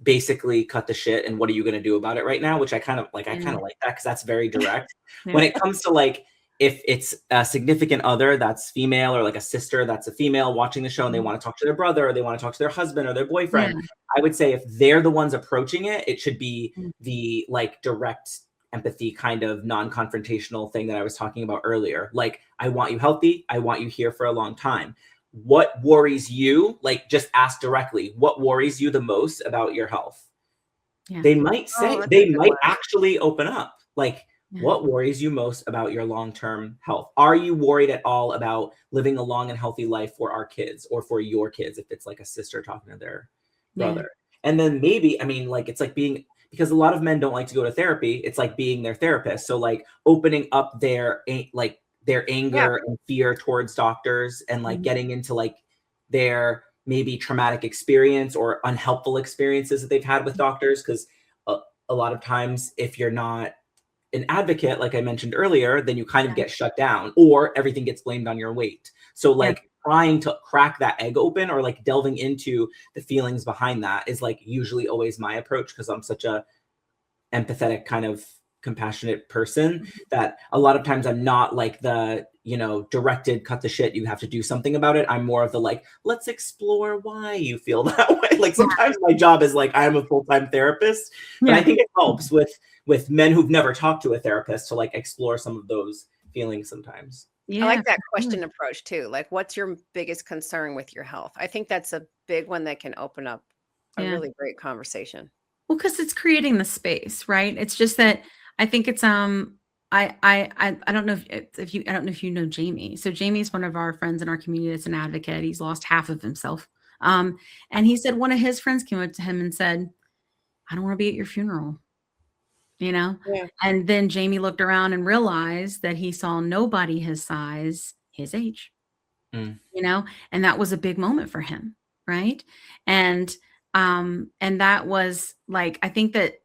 basically cut the shit and what are you going to do about it right now? Which I kind of like that, because that's very direct. Yeah. When it comes to like, if it's a significant other that's female, or like a sister that's a female watching the show and they want to talk to their brother, or they want to talk to their husband or their boyfriend, I would say if they're the ones approaching it, it should be the like direct empathy kind of non-confrontational thing that I was talking about earlier. Like, I want you healthy. I want you here for a long time. What worries you? Like, just ask directly, what worries you the most about your health? Yeah. They might say, they might actually open up. Like, what worries you most about your long-term health? Are you worried at all about living a long and healthy life for our kids, or for your kids, if it's like a sister talking to their brother? And then maybe, I mean, like, it's like being, because a lot of men don't like to go to therapy. It's like being their therapist. So like opening up their anger and fear towards doctors, and like getting into like their maybe traumatic experience or unhelpful experiences that they've had with doctors. Because a lot of times, if you're not an advocate, like I mentioned earlier, then you kind of get shut down, or everything gets blamed on your weight. So like trying to crack that egg open, or like delving into the feelings behind that, is like usually always my approach, because I'm such a empathetic kind of compassionate person that a lot of times I'm not like the, directed cut the shit, you have to do something about it. I'm more of the like, let's explore why you feel that way. Like sometimes my job is like, I'm a full-time therapist, but I think it helps with men who've never talked to a therapist to like explore some of those feelings sometimes. I like that question approach too. Like, what's your biggest concern with your health? I think that's a big one that can open up a really great conversation. Well, because it's creating the space, right? It's just that I think it's I don't know if you know Jamie. So Jamie's one of our friends in our community that's an advocate. He's lost half of himself. And he said one of his friends came up to him and said, I don't want to be at your funeral. And then Jamie looked around and realized that he saw nobody his size, his age, and that was a big moment for him. Right. And that was like, I think that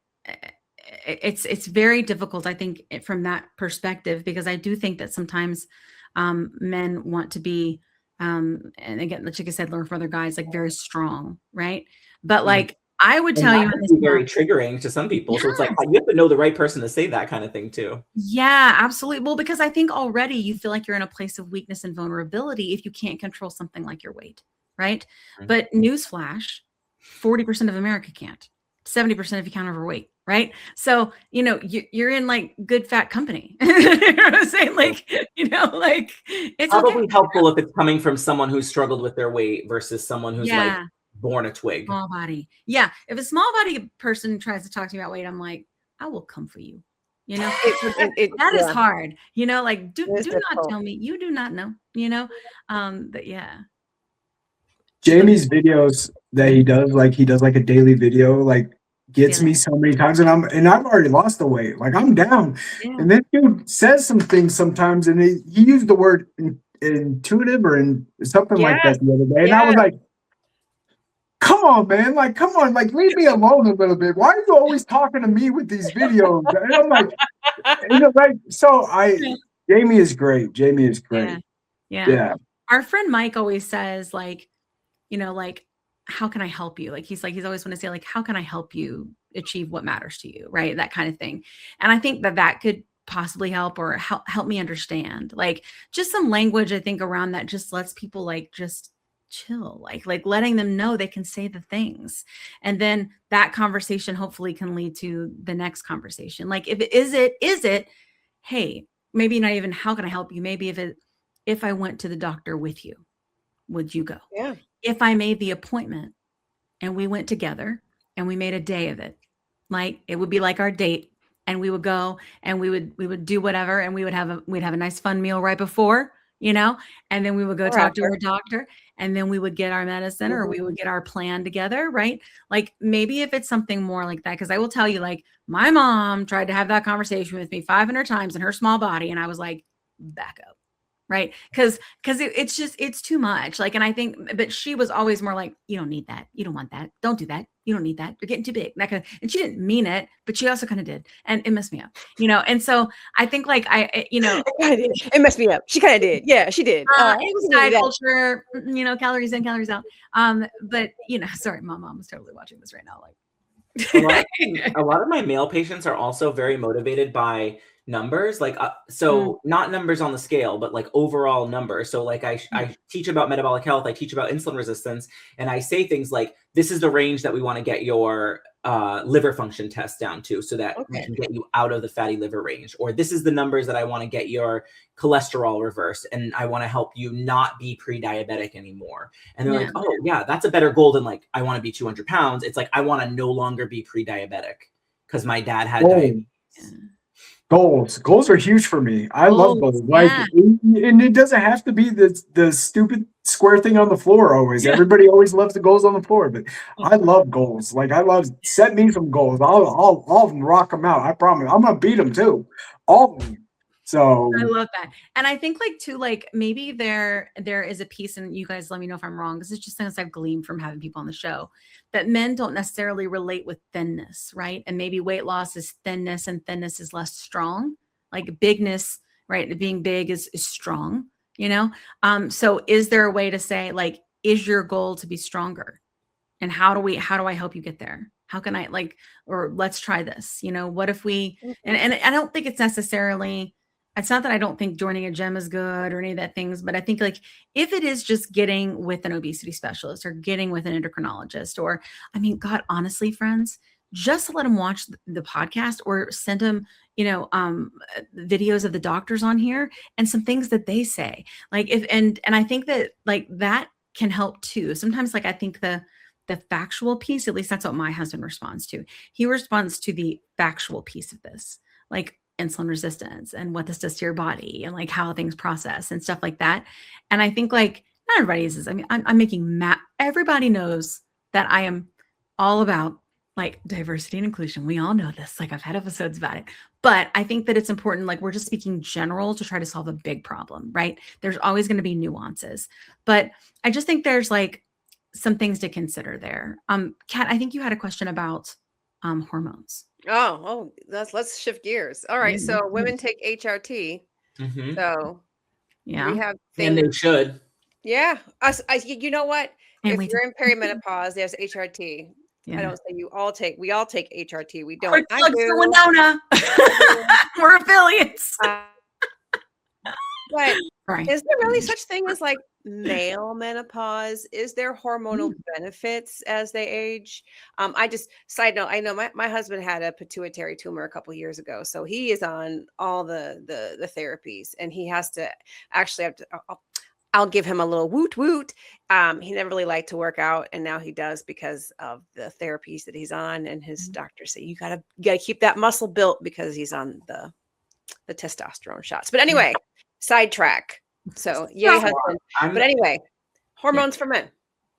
it's very difficult, I think, from that perspective, because I do think that sometimes men want to be, and again, like I said, learn from other guys, like very strong, right? But like I would And tell that you in can this be very triggering to some people. So it's like, you have to know the right person to say that kind of thing too. yeah, absolutely. Well, because I think already you feel like you're in a place of weakness and vulnerability if you can't control something like your weight, right? But newsflash, 40% of America can't. 70% if you count overweight, right? So, you're in like good fat company. You know what I'm saying? Like, like it's Probably okay. helpful if it's coming from someone who's struggled with their weight versus someone who's like Yeah, born a twig. small body. Yeah, if a small body person tries to talk to me about weight, I'm like, I will come for you. That is hard. Like do not difficult. tell me you do not know. But yeah. Jamie's videos that he does like a daily video, like gets me so many times, and I've already lost the weight. Like I'm down. Yeah. And then dude says some things sometimes, and he used the word intuitive or something like that the other day. And I was like, come on, man. Like, come on, like leave me alone a little bit. Why are you always talking to me with these videos? And I'm like, Jamie is great. Jamie is great. Yeah. Our friend Mike always says, like, like, how can I help you? Like, he's always want to say, like, how can I help you achieve what matters to you? Right. That kind of thing. And I think that could possibly help or help me understand, like, just some language, I think, around that just lets people like just chill, like letting them know they can say the things. And then that conversation hopefully can lead to the next conversation. Like, is it, hey, maybe not even how can I help you? Maybe if I went to the doctor with you, would you go? Yeah. If I made the appointment and we went together and we made a day of it, like it would be like our date, and we would go and we would do whatever, and we'd have a nice fun meal right before, and then we would go talk to our doctor, and then we would get our medicine or we would get our plan together, right? Like maybe if it's something more like that, because I will tell you, like my mom tried to have that conversation with me 500 times in her small body, and I was like, back up. Right. Because it's too much. Like, and I think, but she was always more like, you don't need that. You don't want that. Don't do that. You don't need that. You're getting too big. That kind of, and she didn't mean it, but she also kind of did. And it messed me up, And so I think like it messed me up. She kind of did. Yeah, she did. It was diet culture, calories in, calories out. But sorry, my mom was totally watching this right now. Like a lot of my male patients are also very motivated by numbers, like not numbers on the scale, but like overall numbers. So like I teach about metabolic health, I teach about insulin resistance, and I say things like, this is the range that we want to get your liver function test down to, so that we can get you out of the fatty liver range, or this is the numbers that I want to get your cholesterol reversed, and I want to help you not be pre-diabetic anymore. And they're like, oh yeah, that's a better goal than like, I want to be 200 pounds. It's like, I want to no longer be pre-diabetic because my dad had diabetes. Goals are huge for me. I love goals. Like, and it doesn't have to be the stupid square thing on the floor always. Everybody always loves the goals on the floor, but I love goals. Like, I love, set me some goals. I'll rock them out. I promise. I'm gonna beat them too. All of them. So I love that. And I think like too, like maybe there is a piece, and you guys let me know if I'm wrong. This is just things I've gleaned from having people on the show, that men don't necessarily relate with thinness, right? And maybe weight loss is thinness, and thinness is less strong. Like bigness, right? Being big is strong, So is there a way to say, like, is your goal to be stronger? And how do I help you get there? How can I or let's try this, what if we, and I don't think it's necessarily, it's not that I don't think joining a gym is good or any of that things, but I think like if it is just getting with an obesity specialist or getting with an endocrinologist, or, I mean, God, honestly, friends, just let them watch the podcast or send them, videos of the doctors on here and some things that they say. Like and I think that like that can help too. Sometimes like I think the factual piece, at least that's what my husband responds to. He responds to the factual piece of this, like insulin resistance and what this does to your body and like how things process and stuff like that. And I think like not everybody uses, I mean, I'm making everybody knows that I am all about like diversity and inclusion. We all know this, like I've had episodes about it, but I think that it's important. Like we're just speaking general to try to solve a big problem, right? There's always going to be nuances, but I just think there's like some things to consider there. Kat, I think you had a question about hormones. Let's shift gears. All right. So women take HRT. So Yeah. We have And things. they should. Yeah. You know what? And If we you're in perimenopause, there's HRT. Yeah. I don't say we all take HRT. We don't. Quick I plug for do. Winona. We're affiliates. But Right. is there really such thing as like male menopause? Is there hormonal benefits as they age? Side note, I know my husband had a pituitary tumor a couple years ago, so he is on all the therapies, and he has to actually have to. I'll give him a little woot woot. He never really liked to work out, and now he does because of the therapies that he's on. And his doctors say you gotta keep that muscle built because he's on the testosterone shots. But anyway, sidetrack. So yay, husband. But anyway, hormones for men.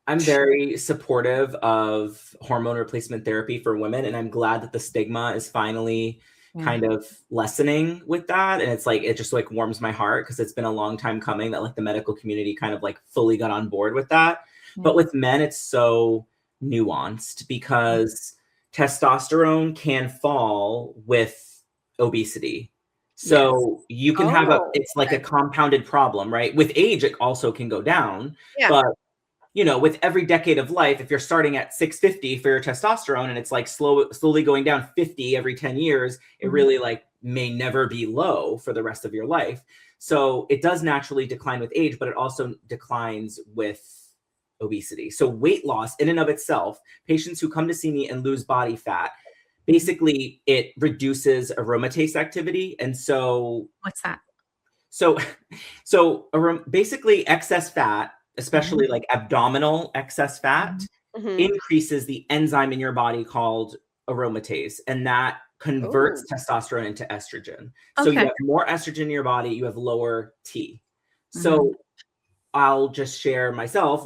I'm very supportive of hormone replacement therapy for women, and I'm glad that the stigma is finally kind of lessening with that. And it's like, it just like warms my heart because it's been a long time coming that like the medical community kind of like fully got on board with that. But with men, it's so nuanced because testosterone can fall with obesity. So you can have it's like a compounded problem, right? With age, it also can go down. But you know, with every decade of life, if you're starting at 650 for your testosterone and it's like slowly going down 50 every 10 years, it really like may never be low for the rest of your life. So it does naturally decline with age, but it also declines with obesity. So weight loss in and of itself, patients who come to see me and lose body fat, basically it reduces aromatase activity. And so what's that? So basically excess fat, especially like abdominal excess fat, increases the enzyme in your body called aromatase, and that converts testosterone into estrogen. So you have more estrogen in your body, you have lower T. So I'll just share myself.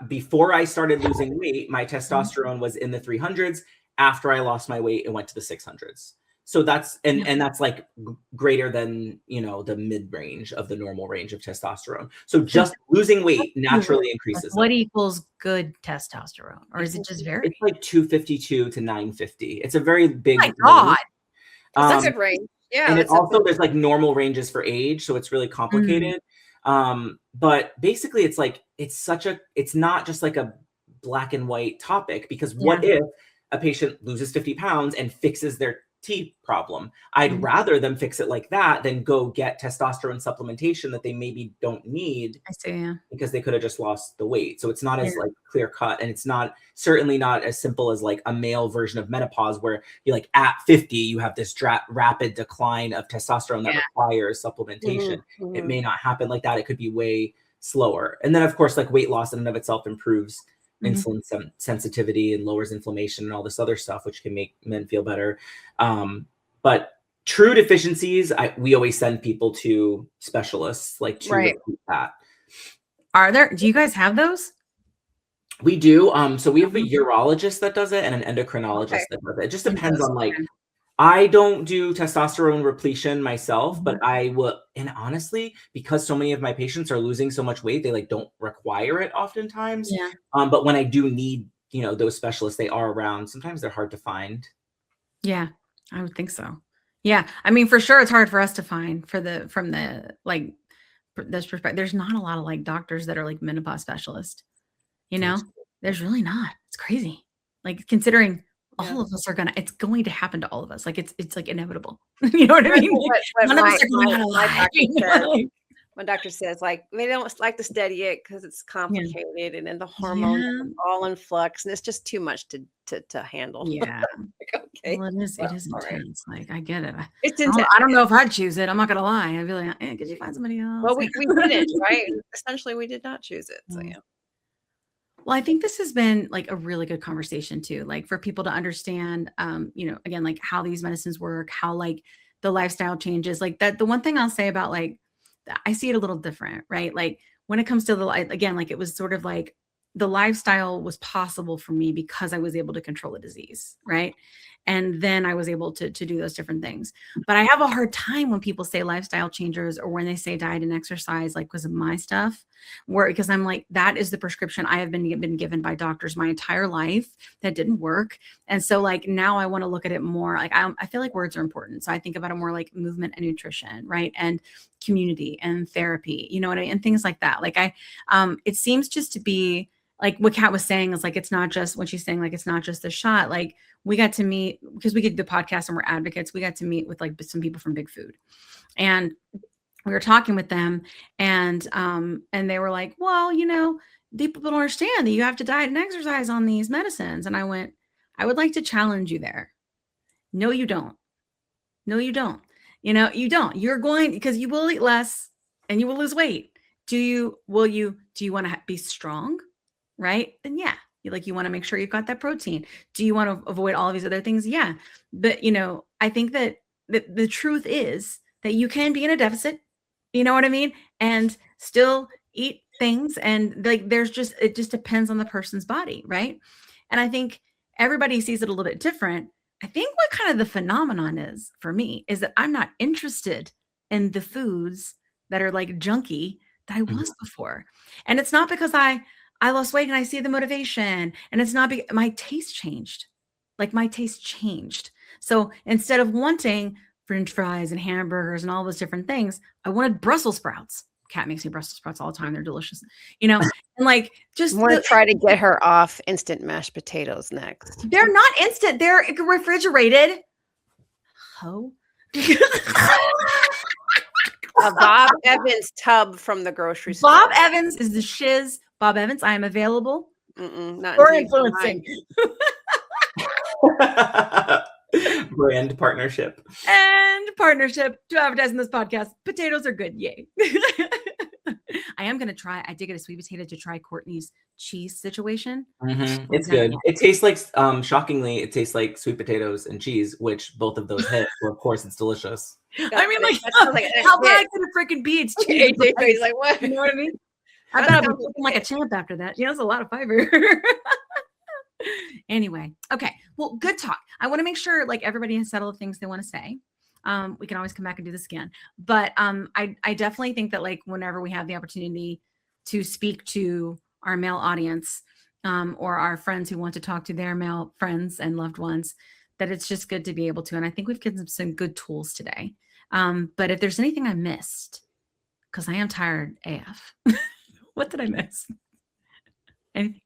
Before I started losing weight, my testosterone was in the 300s. After I lost my weight, it went to the 600s. So that's and that's like greater than, you know, the mid range of the normal range of testosterone. So just losing weight naturally increases. What equals good testosterone, or is it just very? It's like 252 to 950. It's a very big. Oh my God, that's a good range. Yeah, and it also there's like normal ranges for age, so it's really complicated. But basically, it's like it's not just like a black and white topic, because what if a patient loses 50 pounds and fixes their T problem? I'd rather them fix it like that than go get testosterone supplementation that they maybe don't need. I see, because they could have just lost the weight. So it's not as like clear cut, and it's certainly not as simple as like a male version of menopause where you're like at 50 you have this rapid decline of testosterone that requires supplementation. It may not happen like that. It could be way slower. And then of course like weight loss in and of itself improves insulin sensitivity and lowers inflammation and all this other stuff, which can make men feel better. But true deficiencies, we always send people to specialists like to repeat that. Do you guys have those? We do. So we have a urologist that does it and an endocrinologist that does it. It just depends on like, I don't do testosterone repletion myself, but I will. And honestly, because so many of my patients are losing so much weight, they like don't require it oftentimes. But when I do need, you know, those specialists, they are around. Sometimes they're hard to find. Yeah, I would think so. Yeah. I mean, for sure, it's hard for us to find from the like this perspective. There's not a lot of like doctors that are like menopause specialists. You know, there's really not. It's crazy. Like considering all of us it's going to happen to all of us. Like it's like inevitable. You know what I mean? None of us are going to lie. My doctor says like they don't like to study it because it's complicated and then the hormones are all in flux and it's just too much to handle. Yeah. Like, okay. Well, it is intense. Like I get it. It's intense. I don't know if I'd choose it. I'm not gonna lie. I'd be like, could you find somebody else? Well, we didn't, right? Essentially, we did not choose it. So yeah. Well, I think this has been like a really good conversation too, like for people to understand, you know, again, like how these medicines work, how like the lifestyle changes, like that. The one thing I'll say about like, I see it a little different, right? Like when it comes to again, like it was sort of like the lifestyle was possible for me because I was able to control the disease, right? And then I was able to do those different things. But I have a hard time when people say lifestyle changers or when they say diet and exercise, like because of my stuff, because I'm like, that is the prescription I have been given by doctors my entire life that didn't work. And so like, now I want to look at it more like, I feel like words are important. So I think about it more like movement and nutrition, right? And community and therapy, you know what I mean? And things like that. Like it seems just to be like what Kat was saying is like, it's not just what she's saying, like, it's not just the shot. Like we got to meet, because we get the podcast and we're advocates. We got to meet with like some people from Big Food, and we were talking with them, and they were like, well, you know, people don't understand that you have to diet and exercise on these medicines. And I went, I would like to challenge you there. No, you don't. No, you don't. You know, you don't. You're going, because you will eat less and you will lose weight. Do you want to be strong? Right? Then yeah, you want to make sure you've got that protein. Do you want to avoid all of these other things? Yeah. But, you know, I think that the truth is that you can be in a deficit, you know what I mean? And still eat things. And like, it just depends on the person's body. Right. And I think everybody sees it a little bit different. I think what kind of the phenomenon is for me is that I'm not interested in the foods that are like junky that I was before. And it's not because I lost weight and I see the motivation, and it's not because my taste changed. Like my taste changed. So instead of wanting French fries and hamburgers and all those different things, I wanted Brussels sprouts. Kat makes me Brussels sprouts all the time. They're delicious, you know, and like just I want to try to get her off instant mashed potatoes next. They're not instant. They're refrigerated. Oh. A Bob Evans tub from the grocery store. Bob Evans is the shiz. Bob Evans, I am available. Not or influencing. Brand partnership. And partnership to advertise in this podcast. Potatoes are good. Yay. I am going to try. I did get a sweet potato to try Courtney's cheese situation. Mm-hmm. It's good. It tastes like, shockingly, it tastes like sweet potatoes and cheese, which both of those hit. So of course, it's delicious. I mean, like, how bad could it freaking be? It's cheese. He's like, what? You know what I mean? I bet I'll be looking like a champ after that. You know, it's a lot of fiber. Anyway, okay. Well, good talk. I want to make sure like everybody has said all the things they want to say. We can always come back and do this again. But I definitely think that like whenever we have the opportunity to speak to our male audience or our friends who want to talk to their male friends and loved ones, that it's just good to be able to. And I think we've given some good tools today. But if there's anything I missed, because I am tired AF. What did I miss? Anything?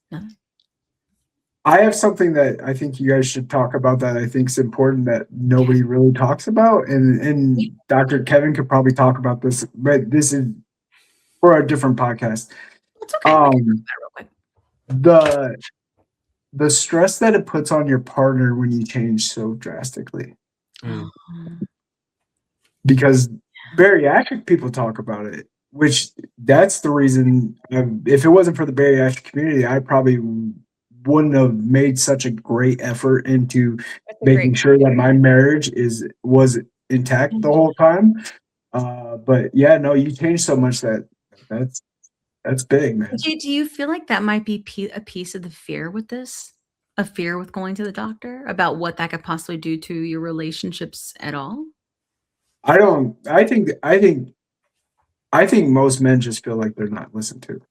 No? I have something that I think you guys should talk about that I think is important that nobody really talks about. And Dr. Kevin could probably talk about this, but this is for a different podcast. It's okay. The stress that it puts on your partner when you change so drastically. Because bariatric people talk about it, which that's the reason. If it wasn't for the bariatric community, I probably wouldn't have made such a great effort into making sure that my marriage was intact the whole time. But yeah, no, you change so much that's big, man. Do you feel like that might be a piece of the fear with this? A fear with going to the doctor about what that could possibly do to your relationships at all? I think most men just feel like they're not listened to.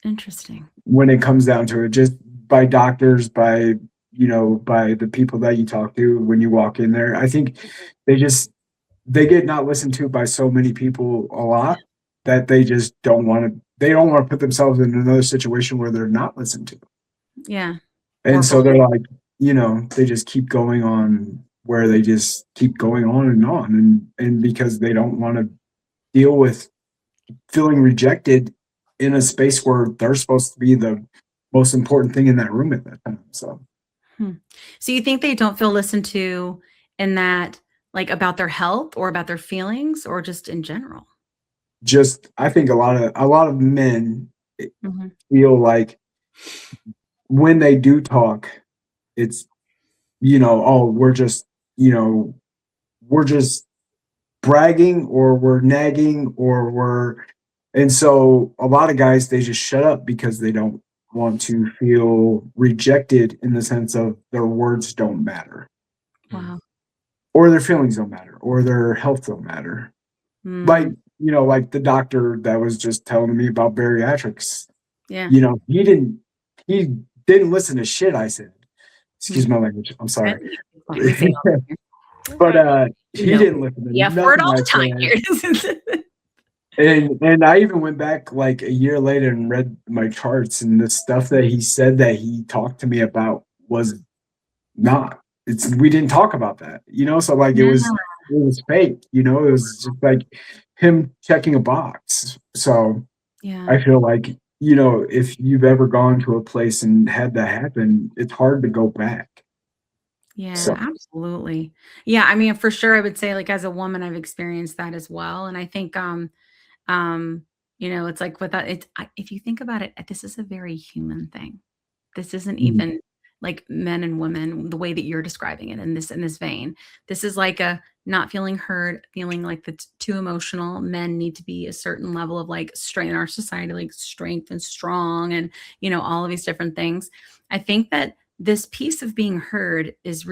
Interesting. When it comes down to it, just by doctors, by the people that you talk to when you walk in there. I think they get not listened to by so many people a lot that they just don't want to put themselves in another situation where they're not listened to. Yeah. And so they're like, they just keep going on where they just keep going on and on. And because they don't want to deal with feeling rejected in a space where they're supposed to be the most important thing in that room at that time. So you think they don't feel listened to in that, like about their health or about their feelings or just in general? I think a lot of men feel like when they do talk, it's, we're just bragging or we're nagging and so a lot of guys, they just shut up because they don't want to feel rejected in the sense of their words don't matter. Wow. Or their feelings don't matter or their health don't matter. Like you know, like the doctor that was just telling me about bariatrics, Yeah. you know, he didn't listen to shit I said. Excuse my language. I'm sorry. We say all that here. But he No. didn't listen to Yeah, for it nothing all I the time said. here. And I even went back like a year later and read my charts, and the stuff that he said that he talked to me about was not. We didn't talk about that, you know. So like it was fake, you know. It was just like him checking a box. So Yeah. I feel like, you know, if you've ever gone to a place and had that happen, it's hard to go back. Yeah, So absolutely. Yeah, I mean, for sure, I would say, like, as a woman, I've experienced that as well. And I think, you know, it's like if you think about it, this is a very human thing. This isn't even like men and women, the way that you're describing it in this vein. This is like a not feeling heard, feeling like that's too emotional. Men need to be a certain level of like strength in our society, like strength and strong, and you know, all of these different things. I think that this piece of being heard is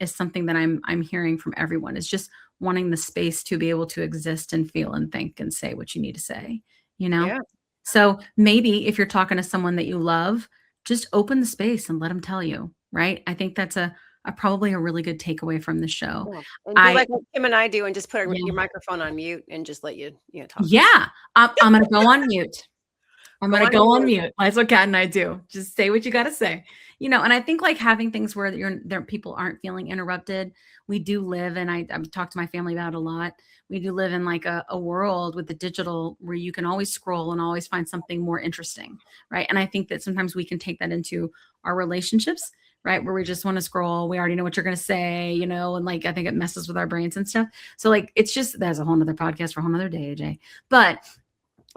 something that I'm hearing from everyone, is just wanting the space to be able to exist and feel and think and say what you need to say, you know? Yeah. So maybe if you're talking to someone that you love, just open the space and let them tell you, right? I think that's a probably a really good takeaway from the show. Yeah. And do like what Kim and I do and just put your microphone on mute and just let you talk. Yeah. I'm going to go on mute. I'm going to go on mute. That's what Kat and I do. Just say what you got to say, you know. And I think like having things where people aren't feeling interrupted. We do live, and I've talked to my family about it a lot. We do live in like a world with the digital where you can always scroll and always find something more interesting, right? And I think that sometimes we can take that into our relationships, right? Where we just want to scroll. We already know what you're going to say, you know, and like I think it messes with our brains and stuff. So like it's just, that's a whole nother podcast for a whole nother day, AJ. But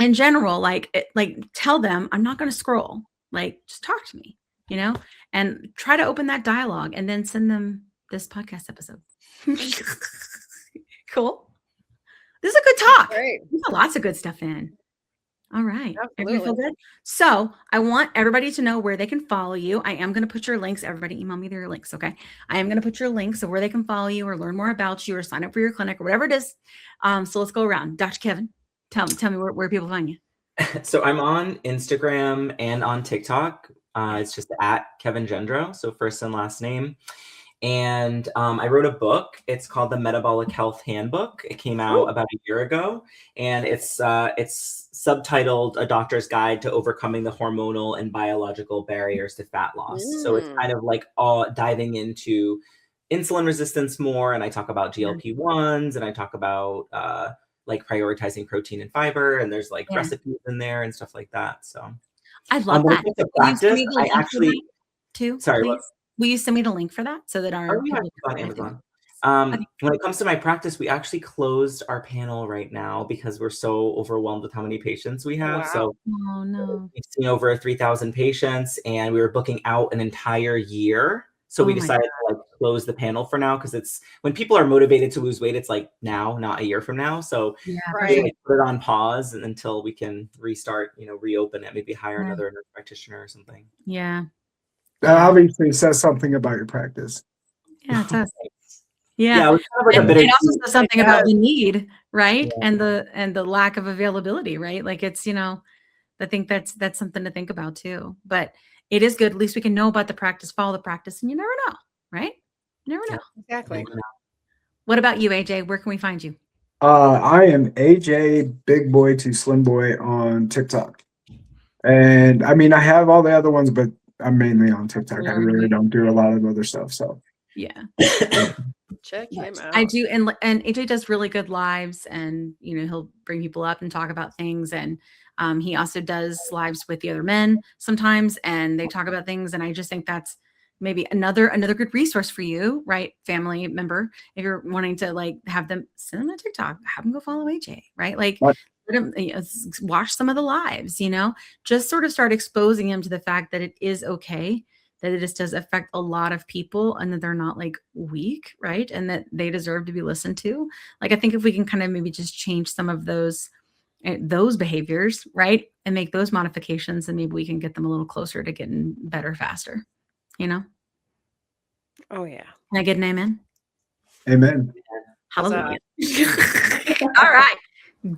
in general, like tell them, I'm not going to scroll. Like just talk to me, you know, and try to open that dialogue and then send them this podcast episode. Cool. This is a good talk. Great. We got lots of good stuff in. All right. Absolutely. Everybody feel good? So I want everybody to know where they can follow you. I am going to put your links. Everybody email me their links. Okay. I am going to put your links of where they can follow you or learn more about you or sign up for your clinic or whatever it is. So let's go around. Dr. Kevin, tell me where people find you. So I'm on Instagram and on TikTok. It's just at Kevin Gendro. So first and last name. And I wrote a book. It's called The Metabolic Health Handbook. It came out about a year ago, and it's subtitled A Doctor's Guide to Overcoming the Hormonal and Biological Barriers to Fat Loss. So it's kind of like all diving into insulin resistance more, and I talk about GLP-1s, and I talk about like prioritizing protein and fiber, and there's like recipes in there and stuff like that. So I love that. Practice, I actually too. Sorry, please? Will you send me the link for that so that our people on Amazon? When it comes to my practice, we actually closed our panel right now because we're so overwhelmed with how many patients we have. Wow. So we've seen over 3,000 patients, and we were booking out an entire year. So we decided to like close the panel for now, because it's when people are motivated to lose weight, it's like now, not a year from now. So we like put it on pause until we can restart, reopen it, maybe hire another nurse practitioner or something. Yeah. That obviously says something about your practice. Yeah, it does. Yeah. Yeah, it also says something about the need, right? Yeah. And the lack of availability, right? Like it's, I think that's something to think about too. But it is good. At least we can know about the practice, follow the practice, and you never know, right? You never know. Exactly. What about you, AJ? Where can we find you? I am AJ Big Boy to Slim Boy on TikTok. And I mean, I have all the other ones, but I'm mainly on TikTok. I really don't do a lot of other stuff. So yeah. Check him out. I do, and AJ does really good lives, and he'll bring people up and talk about things, and he also does lives with the other men sometimes, and they talk about things, and I just think that's maybe another good resource for you, right? Family member, if you're wanting to like have them send them a TikTok, have them go follow AJ, right? Like watch some of the lives, just sort of start exposing him to the fact that it is okay, that it just does affect a lot of people, and that they're not like weak, right? And that they deserve to be listened to. Like, I think if we can kind of maybe just change some of those behaviors, right? And make those modifications, and maybe we can get them a little closer to getting better faster, Oh yeah. Can I get an amen? Amen. Hallelujah. All right.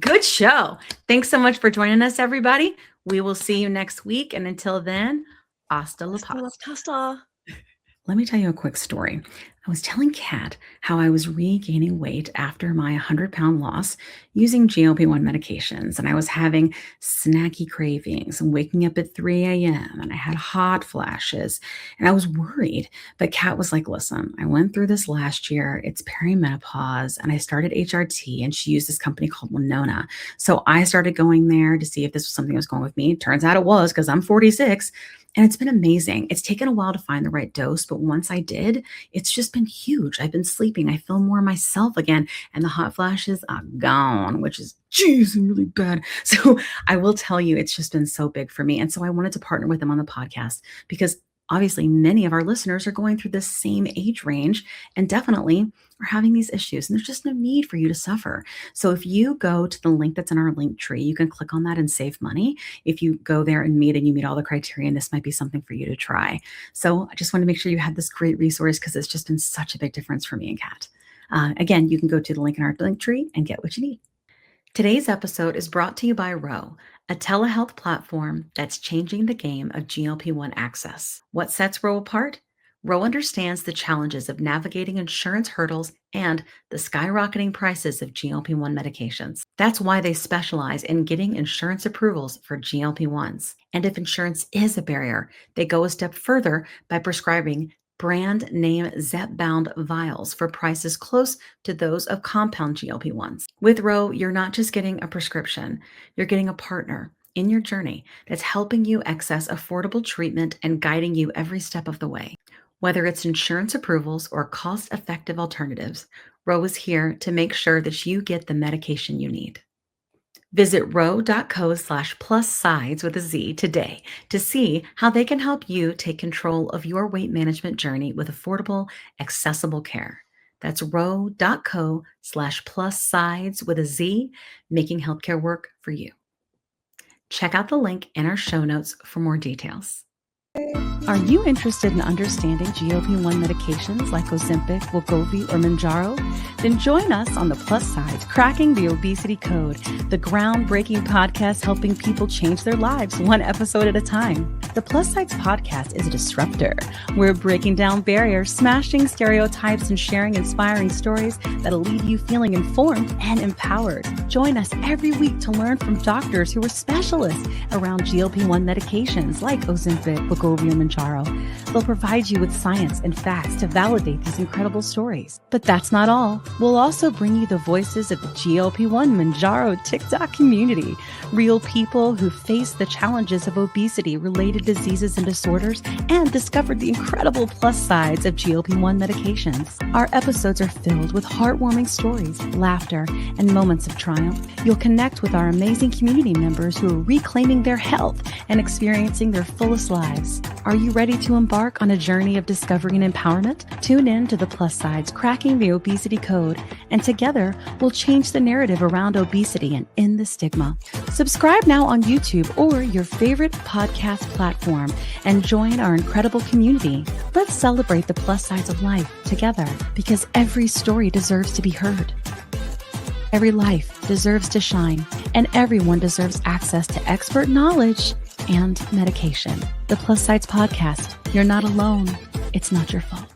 Good show. Thanks so much for joining us, everybody. We will see you next week. And until then, hasta la pasta. Let me tell you a quick story. I was telling Kat how I was regaining weight after my 100-pound loss using GLP-1 medications, and I was having snacky cravings and waking up at 3 a.m. and I had hot flashes, and I was worried. But Kat was like, listen, I went through this last year. It's perimenopause, and I started HRT, and she used this company called Winona. So I started going there to see if this was something that was going with me. Turns out it was, because I'm 46. And it's been amazing. It's taken a while to find the right dose, but once I did, it's just been huge. I've been sleeping. I feel more myself again. And the hot flashes are gone, which is, geez, really bad. So I will tell you, it's just been so big for me. And so I wanted to partner with them on the podcast because obviously many of our listeners are going through this same age range and definitely are having these issues. And there's just no need for you to suffer. So if you go to the link that's in our link tree, you can click on that and save money. If you go there and you meet all the criteria, and this might be something for you to try. So I just want to make sure you had this great resource because it's just been such a big difference for me and Kat. Again, you can go to the link in our link tree and get what you need. Today's episode is brought to you by Ro, a telehealth platform that's changing the game of GLP-1 access. What sets Ro apart? Ro understands the challenges of navigating insurance hurdles and the skyrocketing prices of GLP-1 medications. That's why they specialize in getting insurance approvals for GLP-1s. And if insurance is a barrier, they go a step further by prescribing brand name zepbound vials for prices close to those of compound GLP-1s. With Ro, you're not just getting a prescription, you're getting a partner in your journey that's helping you access affordable treatment and guiding you every step of the way. Whether it's insurance approvals or cost-effective alternatives, Ro is here to make sure that you get the medication you need. Visit ro.co/plussides with a Z today to see how they can help you take control of your weight management journey with affordable, accessible care. That's ro.co/plussides with a Z, making healthcare work for you. Check out the link in our show notes for more details. Are you interested in understanding GLP-1 medications like Ozempic, Wegovy, or Mounjaro? Then join us on the Plus Sides, Cracking the Obesity Code, the groundbreaking podcast helping people change their lives one episode at a time. The Plus Sides podcast is a disruptor. We're breaking down barriers, smashing stereotypes, and sharing inspiring stories that'll leave you feeling informed and empowered. Join us every week to learn from doctors who are specialists around GLP-1 medications like Ozempic, Wegovy, and Mounjaro. They'll provide you with science and facts to validate these incredible stories. But that's not all. We'll also bring you the voices of the GLP-1 Mounjaro TikTok community, real people who face the challenges of obesity-related diseases and disorders and discovered the incredible plus sides of GLP-1 medications. Our episodes are filled with heartwarming stories, laughter, and moments of triumph. You'll connect with our amazing community members who are reclaiming their health and experiencing their fullest lives. Are you ready to embark on a journey of discovery and empowerment? Tune in to the Plus Sides, Cracking the Obesity Code, and together we'll change the narrative around obesity and end the stigma. Subscribe now on YouTube or your favorite podcast platform and join our incredible community. Let's celebrate the plus sides of life together because every story deserves to be heard. Every life deserves to shine, and everyone deserves access to expert knowledge and medication. The Plus Sides Podcast. You're not alone. It's not your fault.